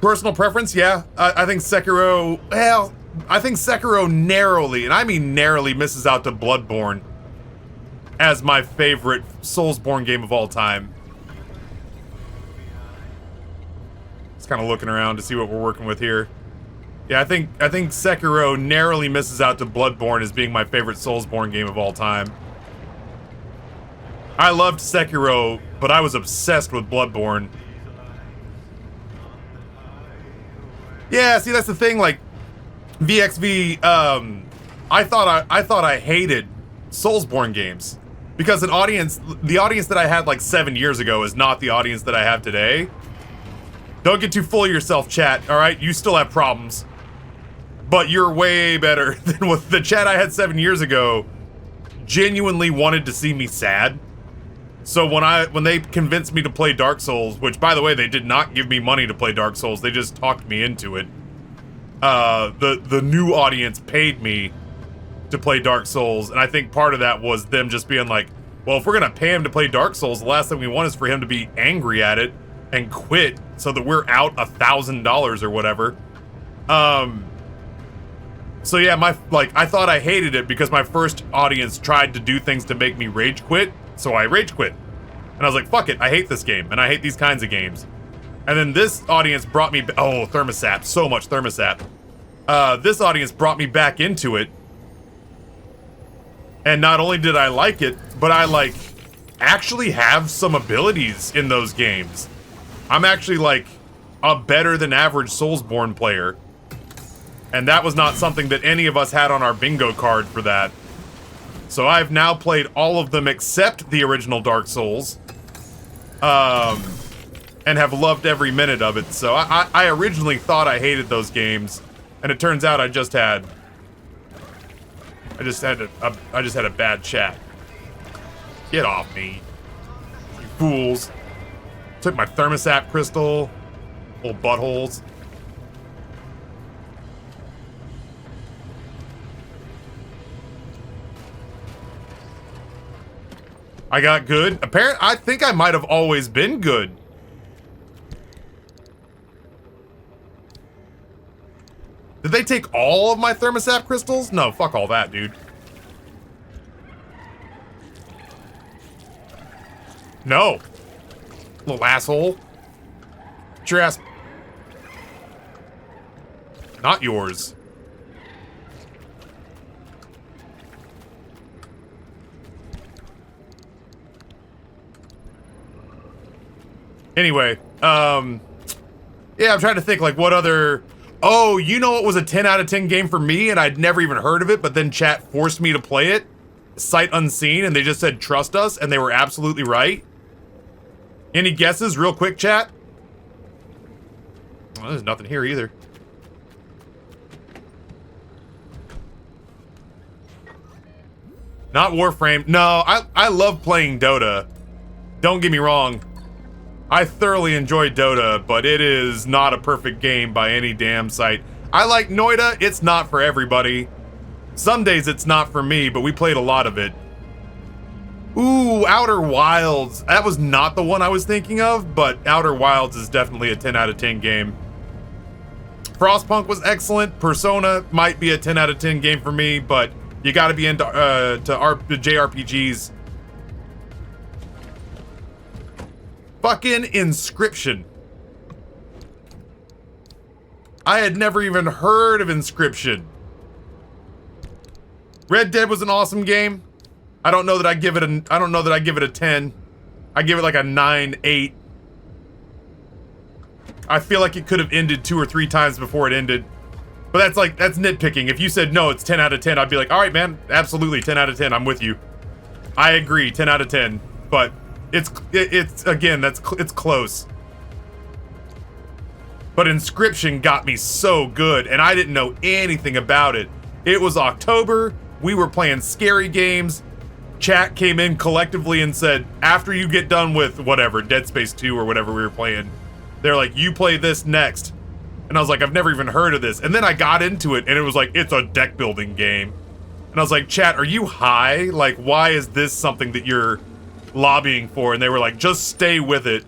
Speaker 1: Personal preference, yeah. I think Sekiro, well, I think Sekiro narrowly, and I mean narrowly, misses out to Bloodborne as my favorite Soulsborne game of all time. Just kind of looking around to see what we're working with here. Yeah, I think Sekiro narrowly misses out to Bloodborne as being my favorite Soulsborne game of all time. I loved Sekiro, but I was obsessed with Bloodborne. Yeah, see, that's the thing, like, VXV, I thought I hated Soulsborne games. Because the audience that I had like 7 years ago is not the audience that I have today. Don't get too full of yourself, chat, alright? You still have problems. But you're way better than what the chat I had 7 years ago genuinely wanted to see me sad. So when they convinced me to play Dark Souls, which by the way, they did not give me money to play Dark Souls, they just talked me into it. The new audience paid me to play Dark Souls, and I think part of that was them just being like, well, if we're gonna pay him to play Dark Souls, the last thing we want is for him to be angry at it and quit so that we're out $1,000 or whatever. So yeah, I thought I hated it because my first audience tried to do things to make me rage quit, so I rage quit. And I was like, fuck it, I hate this game, and I hate these kinds of games. And then this audience brought me, oh, thermosap, so much thermosap. This audience brought me back into it. And not only did I like it, but I, like, actually have some abilities in those games. I'm actually, like, a better than average Soulsborne player. And that was not something that any of us had on our bingo card for that. So I've now played all of them except the original Dark Souls. And have loved every minute of it. So I originally thought I hated those games. And it turns out I just had a bad chat. Get off me, you fools. Took my thermosap crystal. Old buttholes. I got good. I think I might have always been good. Did they take all of my thermosap crystals? No, fuck all that, dude. No. Little asshole. Get your ass. Not yours. Anyway, yeah, I'm trying to think, like, what other... Oh, you know what was a 10 out of 10 game for me, and I'd never even heard of it, but then chat forced me to play it? Sight unseen, and they just said, trust us, and they were absolutely right? Any guesses, real quick, chat? Well, there's nothing here either. Not Warframe. No, I love playing Dota. Don't get me wrong. I thoroughly enjoy Dota, but it is not a perfect game by any damn sight. I like Noida, it's not for everybody. Some days it's not for me, but we played a lot of it. Ooh, Outer Wilds. That was not the one I was thinking of, but Outer Wilds is definitely a 10 out of 10 game. Frostpunk was excellent. Persona might be a 10 out of 10 game for me, but you gotta be into JRPGs. Fucking Inscription. I had never even heard of Inscription. Red Dead was an awesome game. I don't know that I give it a 10. I give it like a 9, 8. I feel like it could have ended 2 or 3 times before it ended. But that's nitpicking. If you said no, it's 10 out of 10, I'd be like, all right, man, absolutely 10 out of 10. I'm with you. I agree, 10 out of 10. But it's again, it's close. But Inscription got me so good, and I didn't know anything about it. It was October. We were playing scary games. Chat came in collectively and said, after you get done with whatever, Dead Space 2 or whatever we were playing, they're like, you play this next. And I was like, I've never even heard of this. And then I got into it, and it was like, it's a deck building game. And I was like, chat, are you high? Like, why is this something that you're lobbying for? And they were like, just stay with it.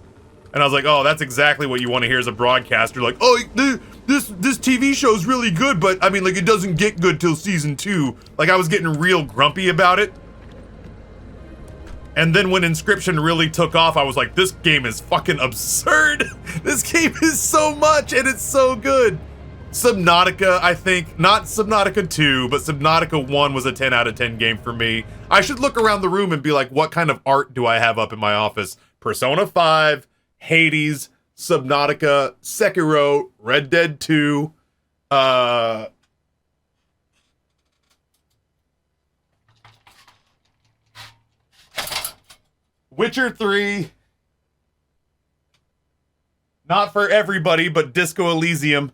Speaker 1: And I was like, oh, that's exactly what you want to hear as a broadcaster. Like, oh, this TV show's really good, but I mean, like, it doesn't get good till season 2. Like, I was getting real grumpy about it. And then when Inscription really took off, I was like, this game is fucking absurd. This game is so much, and it's so good. Subnautica, I think, not Subnautica 2, but Subnautica 1 was a 10 out of 10 game for me. I should look around the room and be like, what kind of art do I have up in my office? Persona 5, Hades, Subnautica, Sekiro, Red Dead 2, Witcher 3, not for everybody, but Disco Elysium.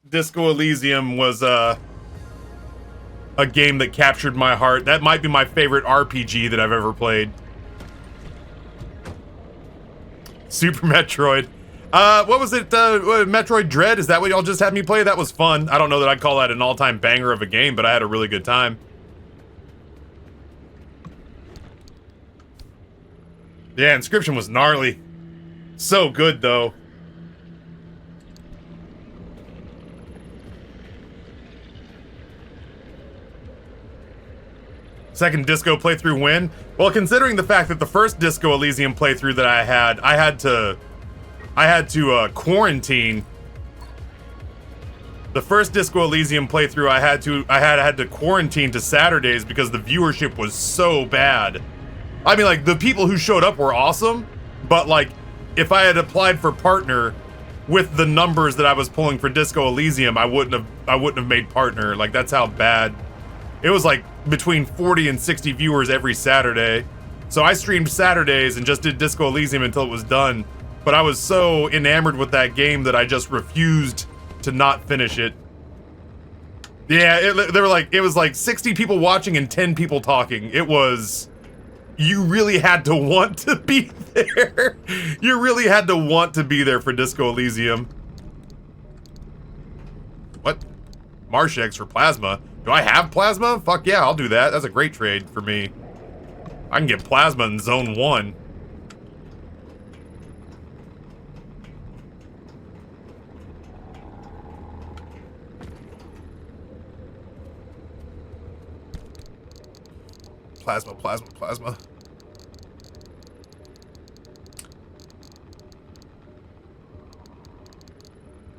Speaker 1: Disco Elysium was a game that captured my heart. That might be my favorite RPG that I've ever played. Super Metroid. What was it? Metroid Dread? Is that what y'all just had me play? That was fun. I don't know that I'd call that an all-time banger of a game, but I had a really good time. Yeah, Inscription was gnarly. So good, though. Second Disco playthrough win? Well, considering the fact that the first Disco Elysium playthrough that I had to quarantine. The first Disco Elysium playthrough I had to quarantine to Saturdays because the viewership was so bad. I mean, like, the people who showed up were awesome, but like, if I had applied for partner with the numbers that I was pulling for Disco Elysium, I wouldn't have made partner. Like, that's how bad. It was like between 40 and 60 viewers every Saturday. So I streamed Saturdays and just did Disco Elysium until it was done. But I was so enamored with that game that I just refused to not finish it. Yeah, it was like 60 people watching and 10 people talking. It was, you really had to want to be there. You really had to want to be there for Disco Elysium. What? Marsh eggs for plasma? Do I have plasma? Fuck yeah, I'll do that. That's a great trade for me. I can get plasma in zone 1. Plasma.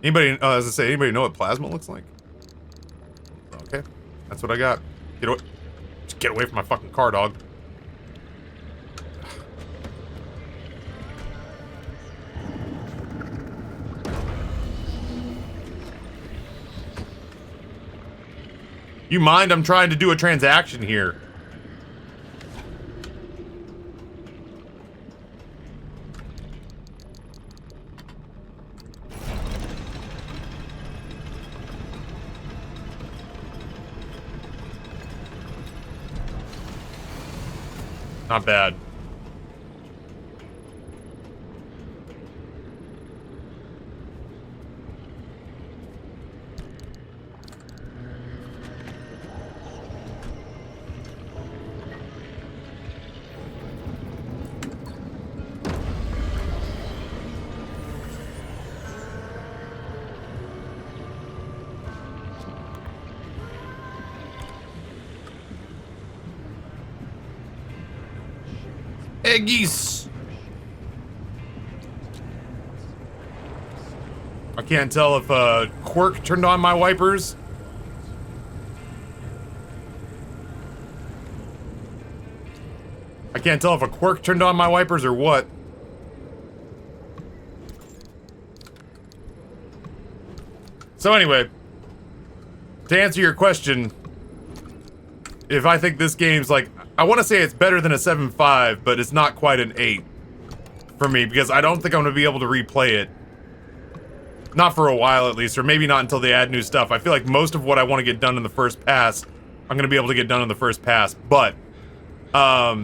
Speaker 1: Anybody, as I say, anybody know what plasma looks like? Okay, that's what I got. Just get away from my fucking car, dog. You mind? I'm trying to do a transaction here. Not bad. Eggies! I can't tell if Quirk turned on my wipers. I can't tell if a Quirk turned on my wipers or what. So anyway, to answer your question, if I think this game's like, I want to say it's better than a 7.5, but it's not quite an 8 for me because I don't think I'm going to be able to replay it. Not for a while at least, or maybe not until they add new stuff. I feel like most of what I want to get done in the first pass, I'm going to be able to get done in the first pass, but I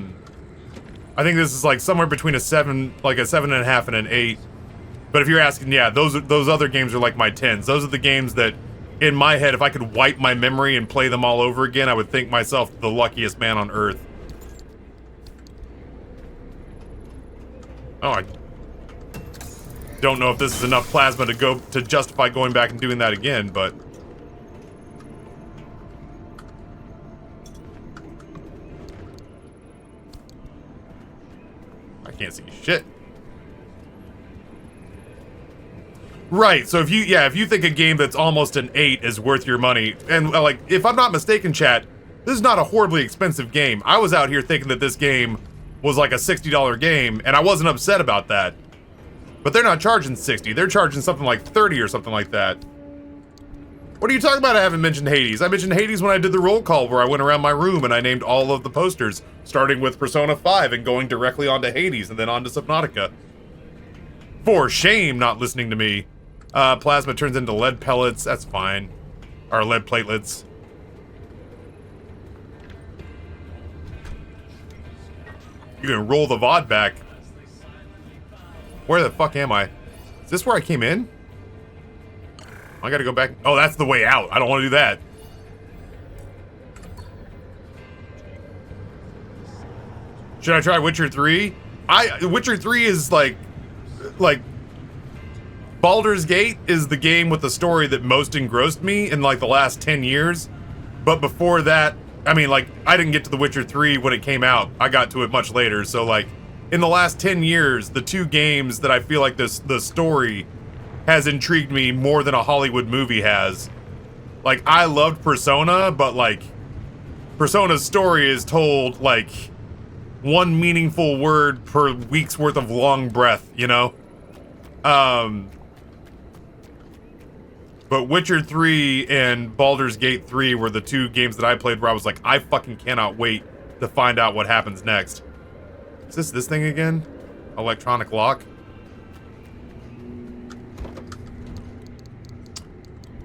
Speaker 1: think this is like somewhere between a 7, like a 7.5 and an 8. But if you're asking, yeah, those other games are like my 10s. Those are the games that, in my head, if I could wipe my memory and play them all over again, I would think myself the luckiest man on earth. Oh, I don't know if this is enough plasma to justify going back and doing that again, but I can't see shit. Right, so if you think a game that's almost an 8 is worth your money, and like, if I'm not mistaken, chat, this is not a horribly expensive game. I was out here thinking that this game was like a $60 game, and I wasn't upset about that. But they're not charging 60, they're charging something like 30 or something like that. What are you talking about? I haven't mentioned Hades. I mentioned Hades when I did the roll call where I went around my room and I named all of the posters, starting with Persona 5 and going directly onto Hades and then onto Subnautica. For shame not listening to me. Plasma turns into lead pellets, that's fine. Or lead platelets. You can roll the VOD back. Where the fuck am I? Is this where I came in? I gotta go back. Oh, that's the way out. I don't want to do that. Should I try Witcher 3? Witcher 3 is like Baldur's Gate is the game with the story that most engrossed me in like the last 10 years. But before that, I mean, like, I didn't get to The Witcher 3 when it came out. I got to it much later. So, like, in the last 10 years, the two games that I feel like the story has intrigued me more than a Hollywood movie has. Like, I loved Persona, but, like, Persona's story is told, like, one meaningful word per week's worth of long breath, you know? But Witcher 3 and Baldur's Gate 3 were the two games that I played where I was like, I fucking cannot wait to find out what happens next. Is this thing again? Electronic lock?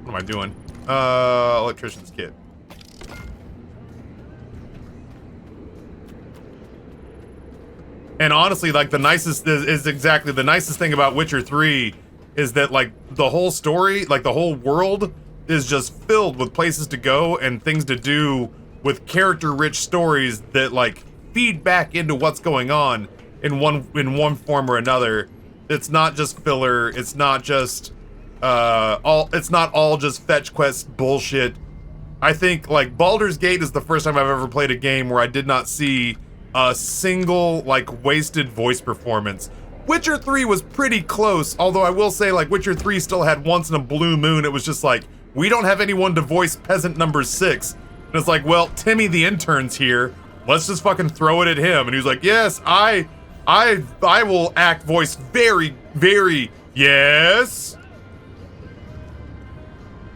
Speaker 1: What am I doing? Electrician's kit. And honestly, like, the nicest is exactly the nicest thing about Witcher 3 is that, like, the whole story, like, the whole world is just filled with places to go and things to do with character-rich stories that, like, feed back into what's going on in one form or another. It's not just filler. It's not just it's not all just fetch quest bullshit. I think, like, Baldur's Gate is the first time I've ever played a game where I did not see a single, like, wasted voice performance. Witcher 3 was pretty close, although I will say, like, Witcher 3 still had once in a blue moon. It was just like, we don't have anyone to voice peasant number 6. And it's like, well, Timmy the intern's here. Let's just fucking throw it at him. And he was like, yes, I will act voice very, very, yes.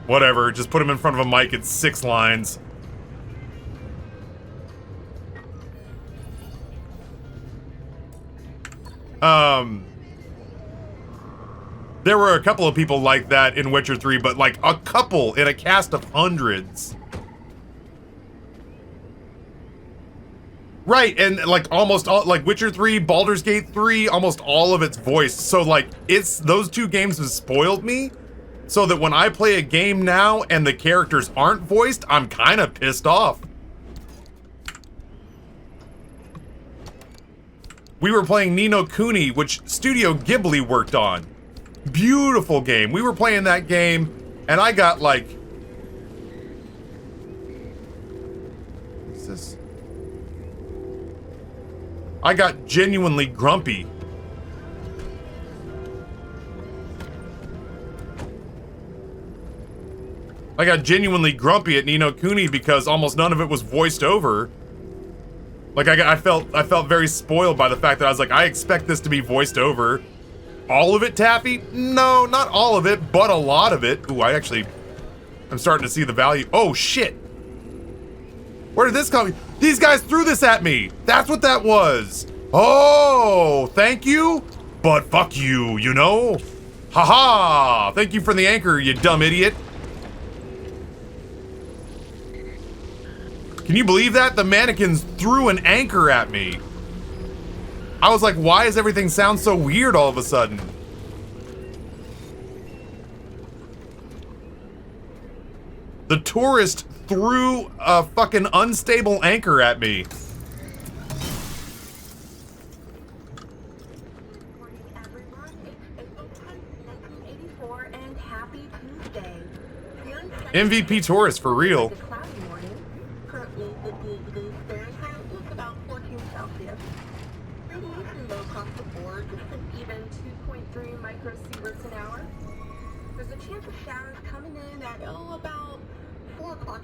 Speaker 1: Whatever, just put him in front of a mic, it's 6 lines. There were a couple of people like that in Witcher 3, but like a couple in a cast of hundreds. Right, and like almost all, like Witcher 3, Baldur's Gate 3, almost all of it's voiced. So like, it's, those two games have spoiled me, so that when I play a game now and the characters aren't voiced, I'm kind of pissed off. We were playing Ni no Kuni, which Studio Ghibli worked on. Beautiful game. We were playing that game, and I got like... What's this? I got genuinely grumpy. I got genuinely grumpy at Ni no Kuni because almost none of it was voiced over. Like, I felt very spoiled by the fact that I was like, I expect this to be voiced over. All of it, Taffy? No, not all of it, but a lot of it. Ooh, I'm starting to see the value. Oh, shit. Where did this come? These guys threw this at me. That's what that was. Oh, thank you, but fuck you, you know? Haha, thank you for the anchor, you dumb idiot. Can you believe that? The mannequins threw an anchor at me. I was like, why does everything sound so weird all of a sudden? The tourist threw a fucking unstable anchor at me. MVP tourist for real.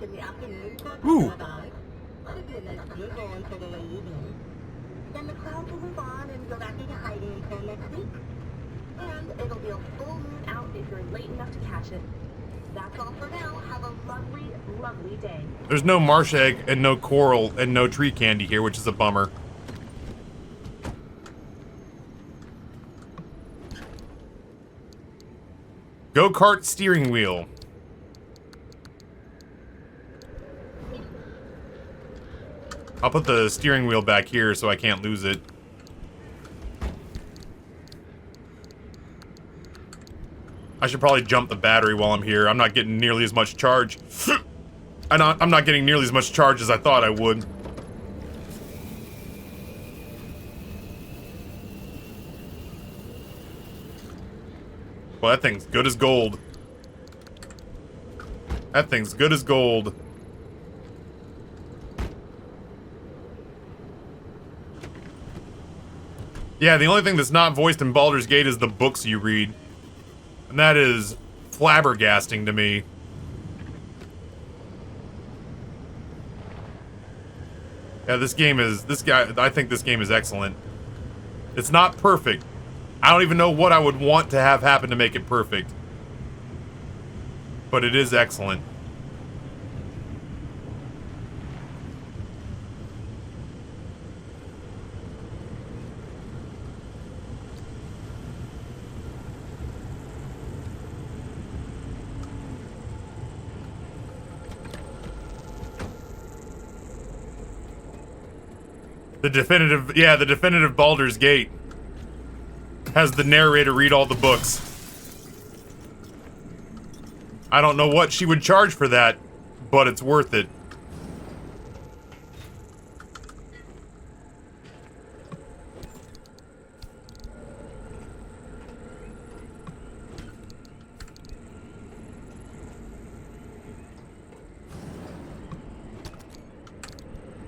Speaker 3: In the afternoon,
Speaker 1: ooh.
Speaker 3: Then the clouds will move on and go back into hiding until next week. And it'll be a full moon out if you're late enough to catch it. That's all for now. Have a lovely, lovely day.
Speaker 1: There's no marsh egg and no coral and no tree candy here, which is a bummer. Go-kart steering wheel. I'll put the steering wheel back here so I can't lose it. I should probably jump the battery while I'm here. I'm not getting nearly as much charge. I'm not getting nearly as much charge as I thought I would. Well, that thing's good as gold. That thing's good as gold. Yeah, the only thing that's not voiced in Baldur's Gate is the books you read. And that is flabbergasting to me. Yeah, I think this game is excellent. It's not perfect. I don't even know what I would want to have happen to make it perfect. But it is excellent. The definitive Baldur's Gate has the narrator read all the books. I don't know what she would charge for that, but it's worth it.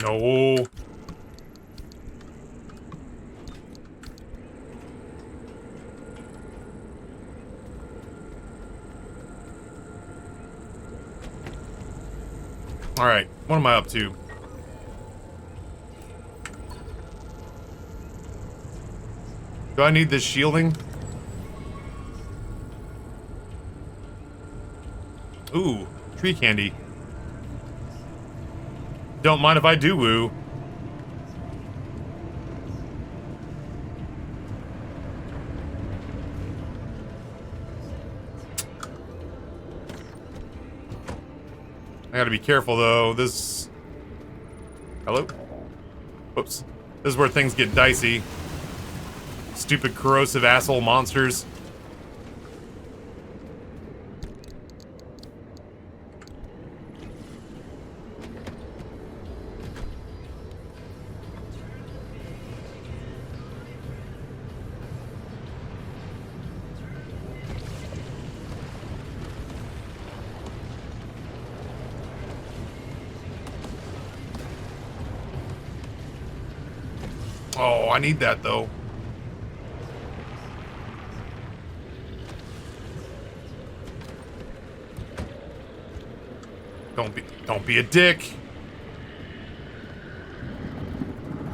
Speaker 1: No. Alright, what am I up to? Do I need this shielding? Ooh, tree candy. Don't mind if I do, woo. I gotta be careful though. This. Hello? Oops. This is where things get dicey. Stupid, corrosive asshole monsters. Oh, I need that though. Don't be a dick.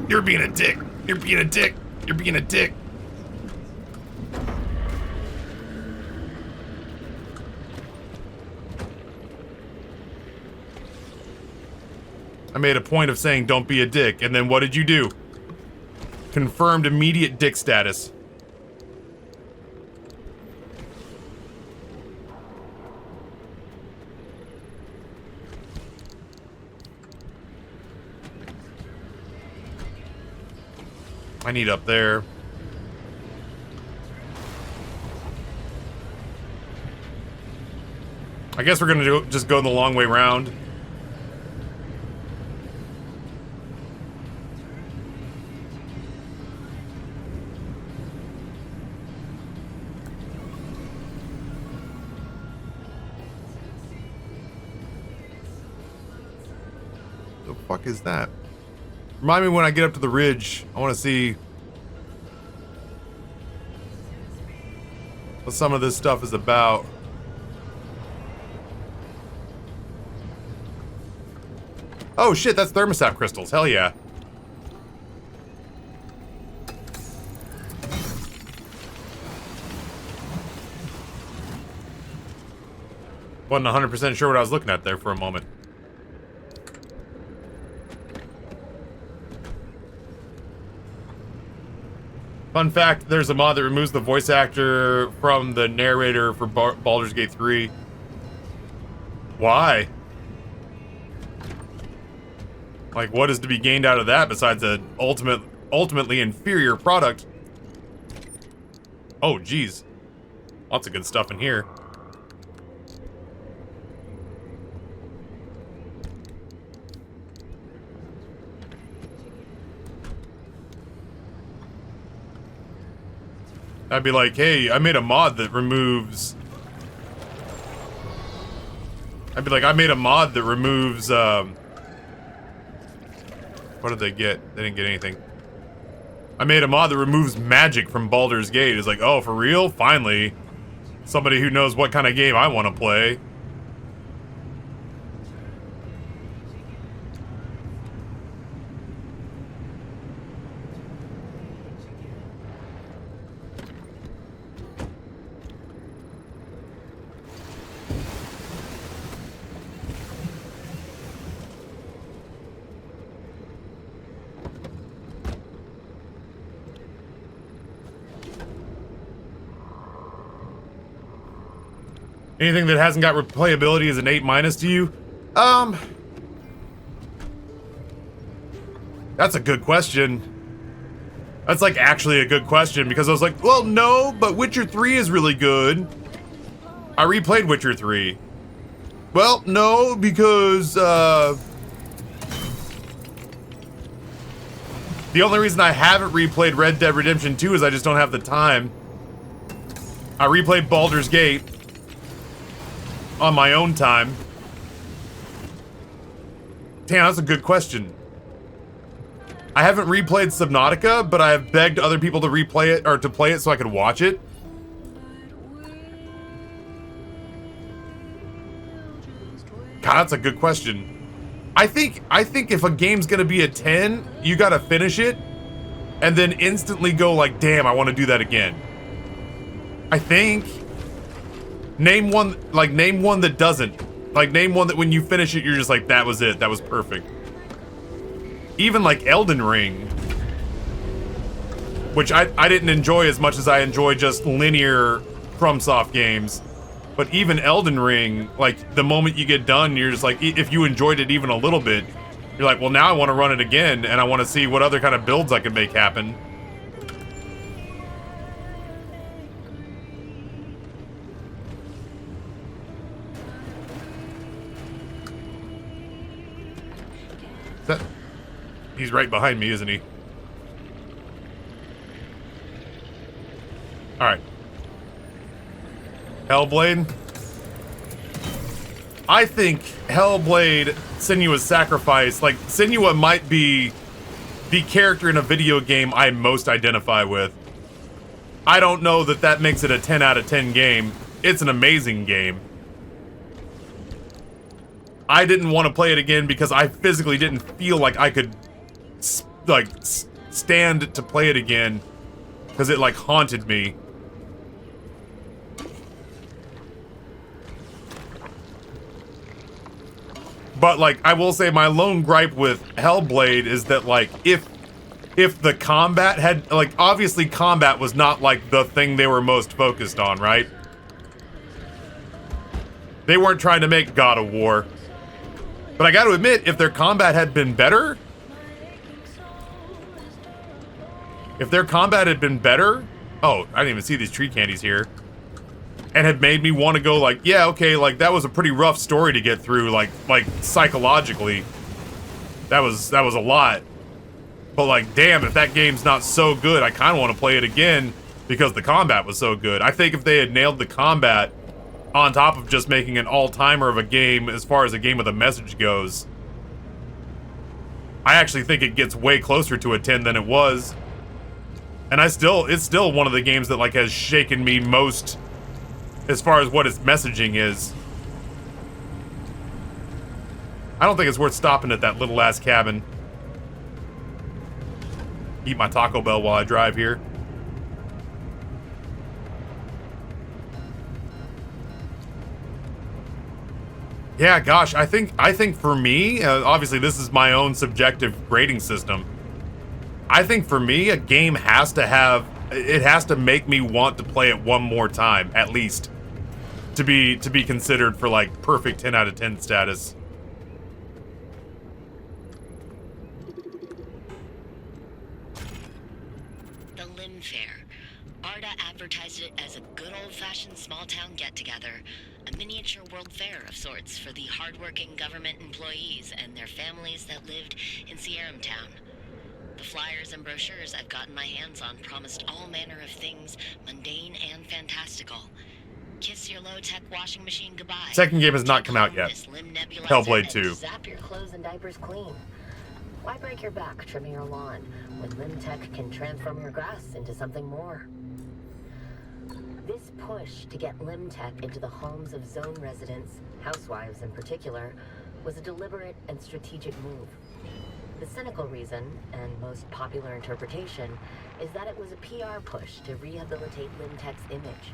Speaker 1: You're being a dick. You're being a dick. You're being a dick. I made a point of saying don't be a dick, and then what did you do? Confirmed immediate dick status. I need up there. I guess we're gonna just go the long way round. The fuck is that? Remind me when I get up to the ridge. I want to see what some of this stuff is about. Oh shit, that's thermostat crystals. Hell yeah. Wasn't 100% sure what I was looking at there for a moment. Fun fact, there's a mod that removes the voice actor from the narrator for Baldur's Gate 3. Why? Like, what is to be gained out of that besides an ultimately inferior product? Oh, geez. Lots of good stuff in here. I'd be like, hey, I made a mod that removes... I'd be like, I made a mod that removes, what did they get? They didn't get anything. I made a mod that removes magic from Baldur's Gate. It's like, oh, for real? Finally. Somebody who knows what kind of game I want to play. Anything that hasn't got replayability is an 8- to you? That's a good question. That's like actually a good question because I was like, well, no, but Witcher 3 is really good. I replayed Witcher 3. Well, no, because, the only reason I haven't replayed Red Dead Redemption 2 is I just don't have the time. I replayed Baldur's Gate on my own time. Damn, that's a good question. I haven't replayed Subnautica, but I have begged other people to replay it, or to play it so I could watch it. God, that's a good question. I think if a game's gonna be a 10, you gotta finish it, and then instantly go like, damn, I want to do that again. I think. Name one that doesn't. Like, name one that when you finish it, you're just like, that was it. That was perfect. Even like Elden Ring, which I didn't enjoy as much as I enjoy just linear FromSoft games. But even Elden Ring, like, the moment you get done, you're just like, if you enjoyed it even a little bit, you're like, well, now I want to run it again, and I want to see what other kind of builds I can make happen. He's right behind me, isn't he? Alright. Hellblade? I think Hellblade, Senua's Sacrifice, like, Senua might be the character in a video game I most identify with. I don't know that that makes it a 10 out of 10 game. It's an amazing game. I didn't want to play it again because I physically didn't feel like I could, like, stand to play it again. Because it, like, haunted me. But, like, I will say my lone gripe with Hellblade is that, like, if the combat had, like, obviously combat was not, like, the thing they were most focused on, right? They weren't trying to make God of War. But I gotta admit, if their combat had been better... If their combat had been better... Oh, I didn't even see these tree candies here. And had made me want to go like, yeah, okay, like, that was a pretty rough story to get through, like psychologically. That was a lot. But, like, damn, if that game's not so good, I kind of want to play it again because the combat was so good. I think if they had nailed the combat... on top of just making an all-timer of a game as far as a game with a message goes, I actually think it gets way closer to a 10 than it was. And it's still one of the games that, like, has shaken me most as far as what its messaging is. I don't think it's worth stopping at that little ass cabin. Eat my Taco Bell while I drive here. Yeah, gosh, I think for me, obviously this is my own subjective grading system. I think for me, a game has to make me want to play it one more time, at least, to be considered for, like, perfect 10 out of 10 status.
Speaker 4: The Lim Fair. Arda advertised it as a good old-fashioned small-town get-together. A miniature world fair of sorts for the hardworking government employees and their families that lived in C.A.R.M.E.N town. The flyers and brochures I've gotten my hands on promised all manner of things mundane and fantastical. Kiss your low-tech washing machine goodbye.
Speaker 1: Second game has not come out yet. Hellblade 2.
Speaker 3: Zap your clothes and diapers clean.
Speaker 6: Why break your back trimming your lawn when LimTech can transform your grass into something more? This push to get LimTech into the homes of zone residents, housewives in particular, was a deliberate and strategic move. The cynical reason, and most popular interpretation, is that it was a PR push to rehabilitate LimTech's image.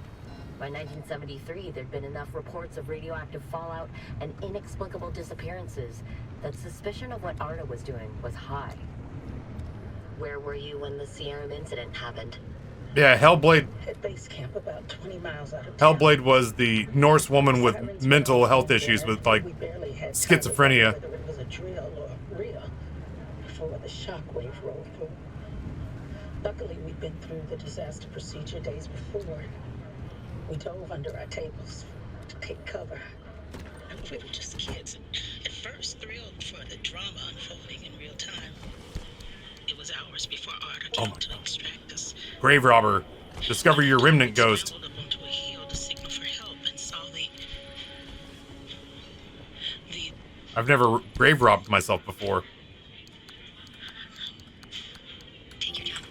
Speaker 6: By 1973, there'd been enough reports of radioactive fallout and inexplicable disappearances that suspicion of what Arda was doing was high. Where were you when the C.A.R.M.E.N incident happened?
Speaker 1: Yeah, Hellblade.
Speaker 5: At base camp about 20 miles out of town.
Speaker 1: Hellblade was the Norse woman with
Speaker 5: Sirens
Speaker 1: mental
Speaker 5: went off
Speaker 1: health
Speaker 5: so
Speaker 1: issues
Speaker 5: bad,
Speaker 1: with like
Speaker 5: we barely had time to
Speaker 1: schizophrenia.
Speaker 5: wonder whether it was a drill or real before the shockwave rolled through. Luckily, we'd been through the disaster procedure days before. We dove under our tables to take cover. And we were just kids, and at first thrilled for the drama unfolding in real time. It was hours before Arda came to extract us.
Speaker 1: Grave robber. Discover your remnant ghost.
Speaker 5: Scrambled up onto a hill to signal for help and saw the
Speaker 1: I've never grave robbed myself before.
Speaker 4: Take your time.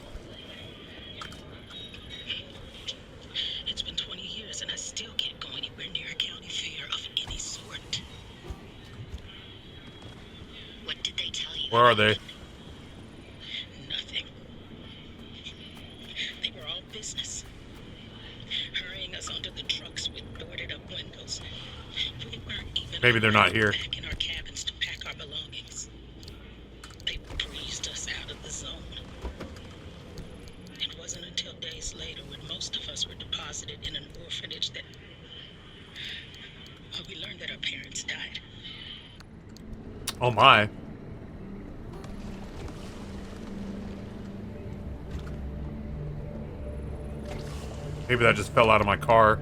Speaker 5: It's been 20 years and I still can't go anywhere near a county fair of any sort.
Speaker 4: What did they tell you?
Speaker 1: Where are they?
Speaker 5: Nothing. They were all business. Hurrying us onto the trucks with boarded up windows. We weren't even
Speaker 1: Maybe they're not here.
Speaker 5: back in our cabins to pack our belongings. They breezed us out of the zone. It wasn't until days later when most of us were deposited in an orphanage that we learned that our parents died.
Speaker 1: Oh my. Maybe that just fell out of my car.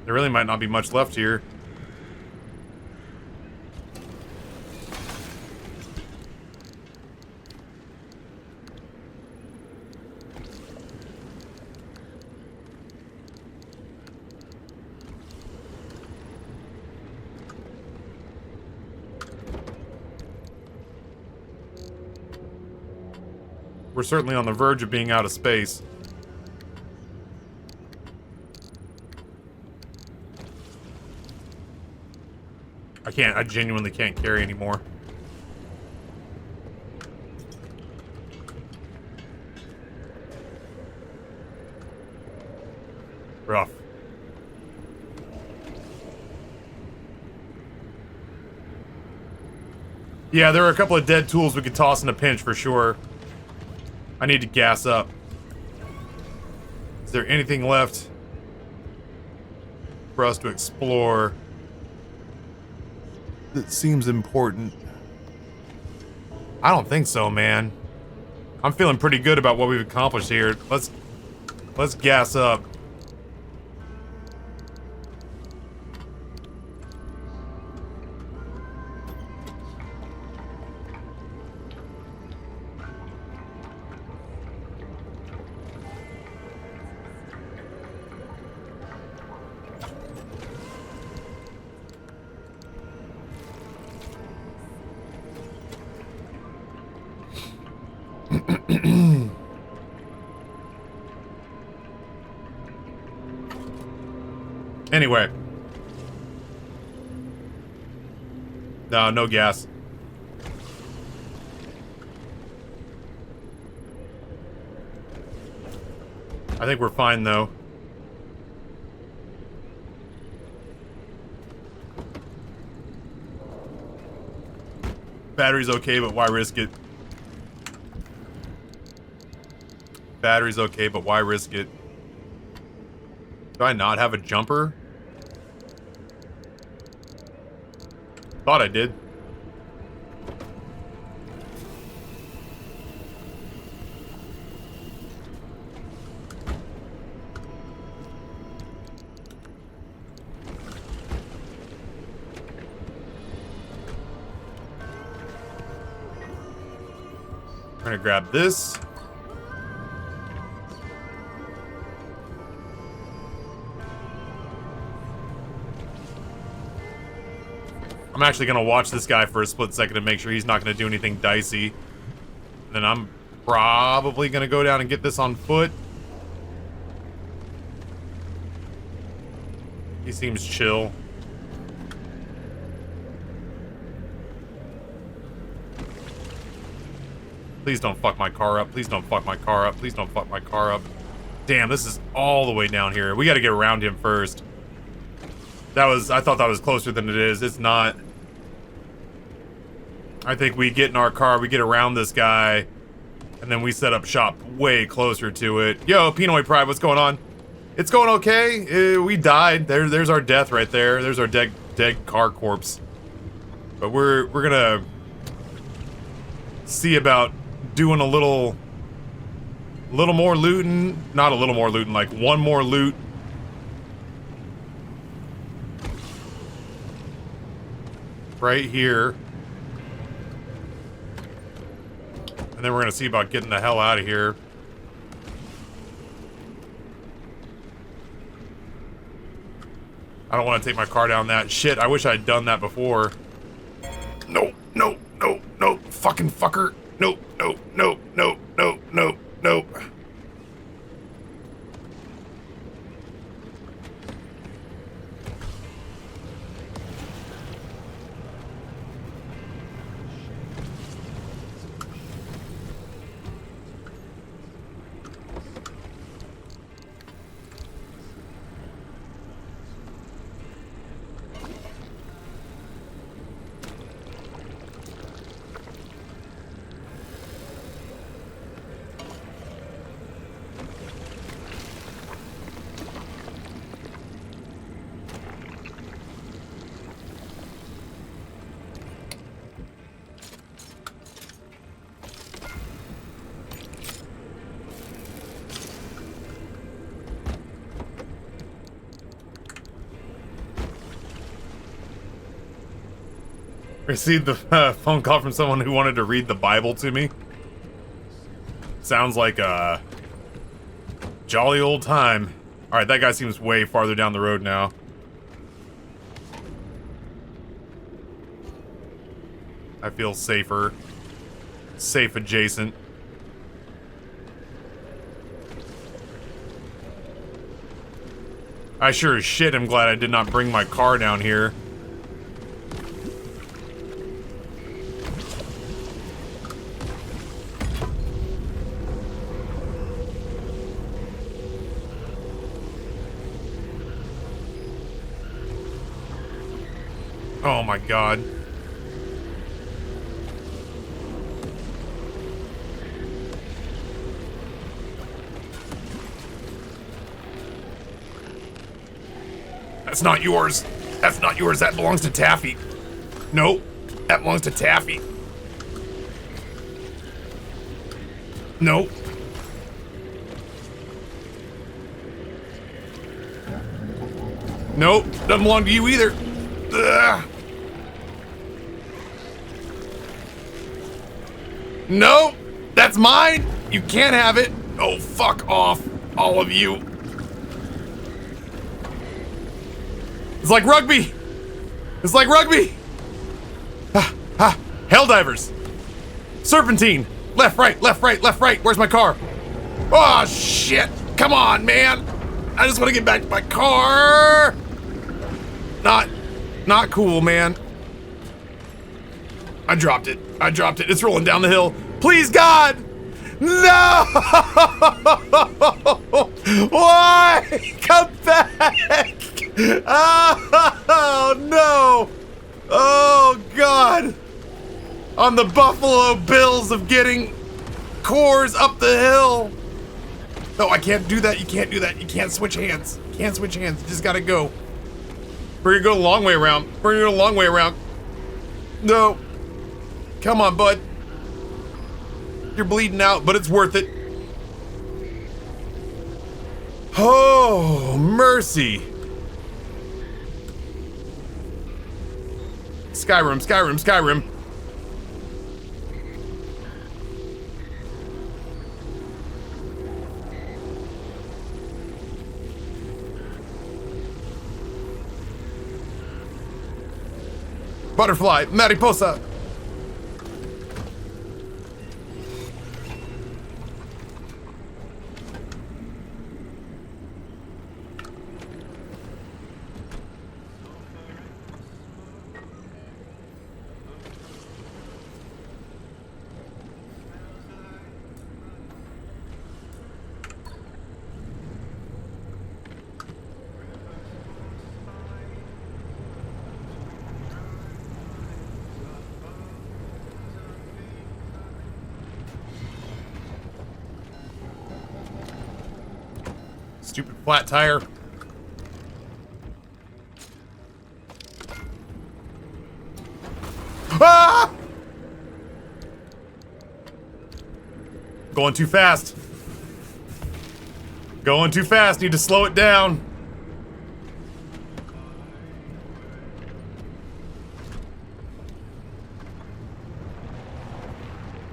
Speaker 1: There really might not be much left here. We're certainly on the verge of being out of space. I genuinely can't carry anymore. Rough. Yeah, there are a couple of dead tools we could toss in a pinch for sure. I need to gas up. Is there anything left for us to explore that seems important? I don't think so, man. I'm feeling pretty good about what we've accomplished here. Let's gas up. Anyway. No gas. I think we're fine, though. Battery's okay, but why risk it? Battery's okay, but why risk it? Do I not have a jumper? Thought I did. I'm gonna grab this. I'm actually gonna watch this guy for a split second to make sure he's not gonna do anything dicey. And then I'm probably gonna go down and get this on foot. He seems chill. Please don't fuck my car up. Please don't fuck my car up. Please don't fuck my car up. Damn, this is all the way down here. We gotta get around him first. I thought that was closer than it is. It's not. I think we get in our car, we get around this guy, and then we set up shop way closer to it. Yo, Pinoy Pride, what's going on? It's going okay. We died. There's our death right there. There's our dead car corpse. But we're gonna see about doing a little more looting. Not a little more looting, like one more loot. Right here. And then we're gonna see about getting the hell out of here. I don't want to take my car down that. Shit, I wish I'd done that before. No, no, no, no. Fucking fucker. No, no, no, no, no, no, no. Received the phone call from someone who wanted to read the Bible to me. Sounds like a jolly old time. Alright, that guy seems way farther down the road now. I feel safer. Safe adjacent. I sure as shit am glad I did not bring my car down here. Oh my god. That's not yours. That's not yours. That belongs to Taffy. Nope. That belongs to Taffy. Nope. Nope. Doesn't belong to you either. Ugh. No, that's mine. You can't have it. Oh, fuck off, all of you. It's like rugby. It's like rugby. Ha, ha. Helldivers. Serpentine. Left, right, left, right, left, right. Where's my car? Oh, shit. Come on, man. I just want to get back to my car. Not cool, man. I dropped it. I dropped it. It's rolling down the hill. Please, God! No! Why? Come back! Oh, no! Oh, God! On the Buffalo Bills of getting cores up the hill. No, I can't do that. You can't do that. You can't switch hands. You can't switch hands. You just gotta go. We're gonna go a long way around. We're gonna go a long way around. No. Come on, bud. You're bleeding out, but it's worth it. Oh, mercy. Skyrim, Skyrim, Skyrim. Butterfly, mariposa. Stupid flat tire. Ah! Going too fast. Going too fast. Need to slow it down.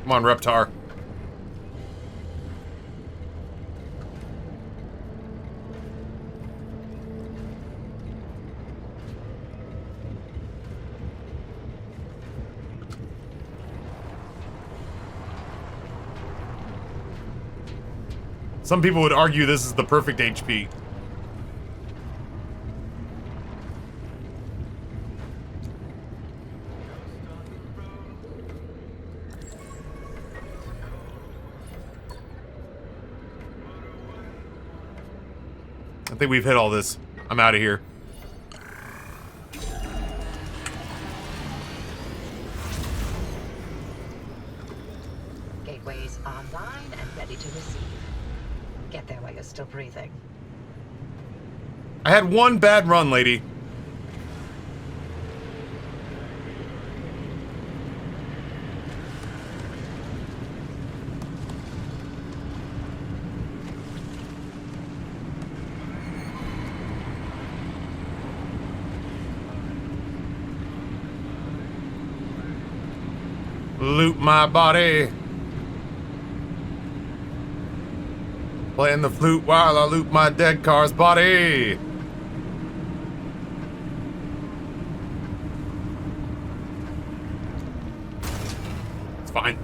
Speaker 1: Come on, Reptar. Some people would argue this is the perfect HP. I think we've hit all this. I'm out of here.
Speaker 2: Gateways online and ready to receive. Get there while you're still breathing.
Speaker 1: I had one bad run, lady. Loot my body. Playing the flute while I loot my dead car's body. It's fine.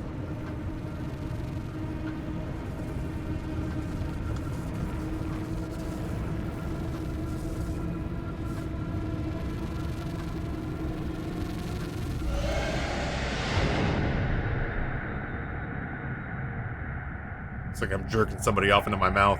Speaker 1: Looks like I'm jerking somebody off into my mouth.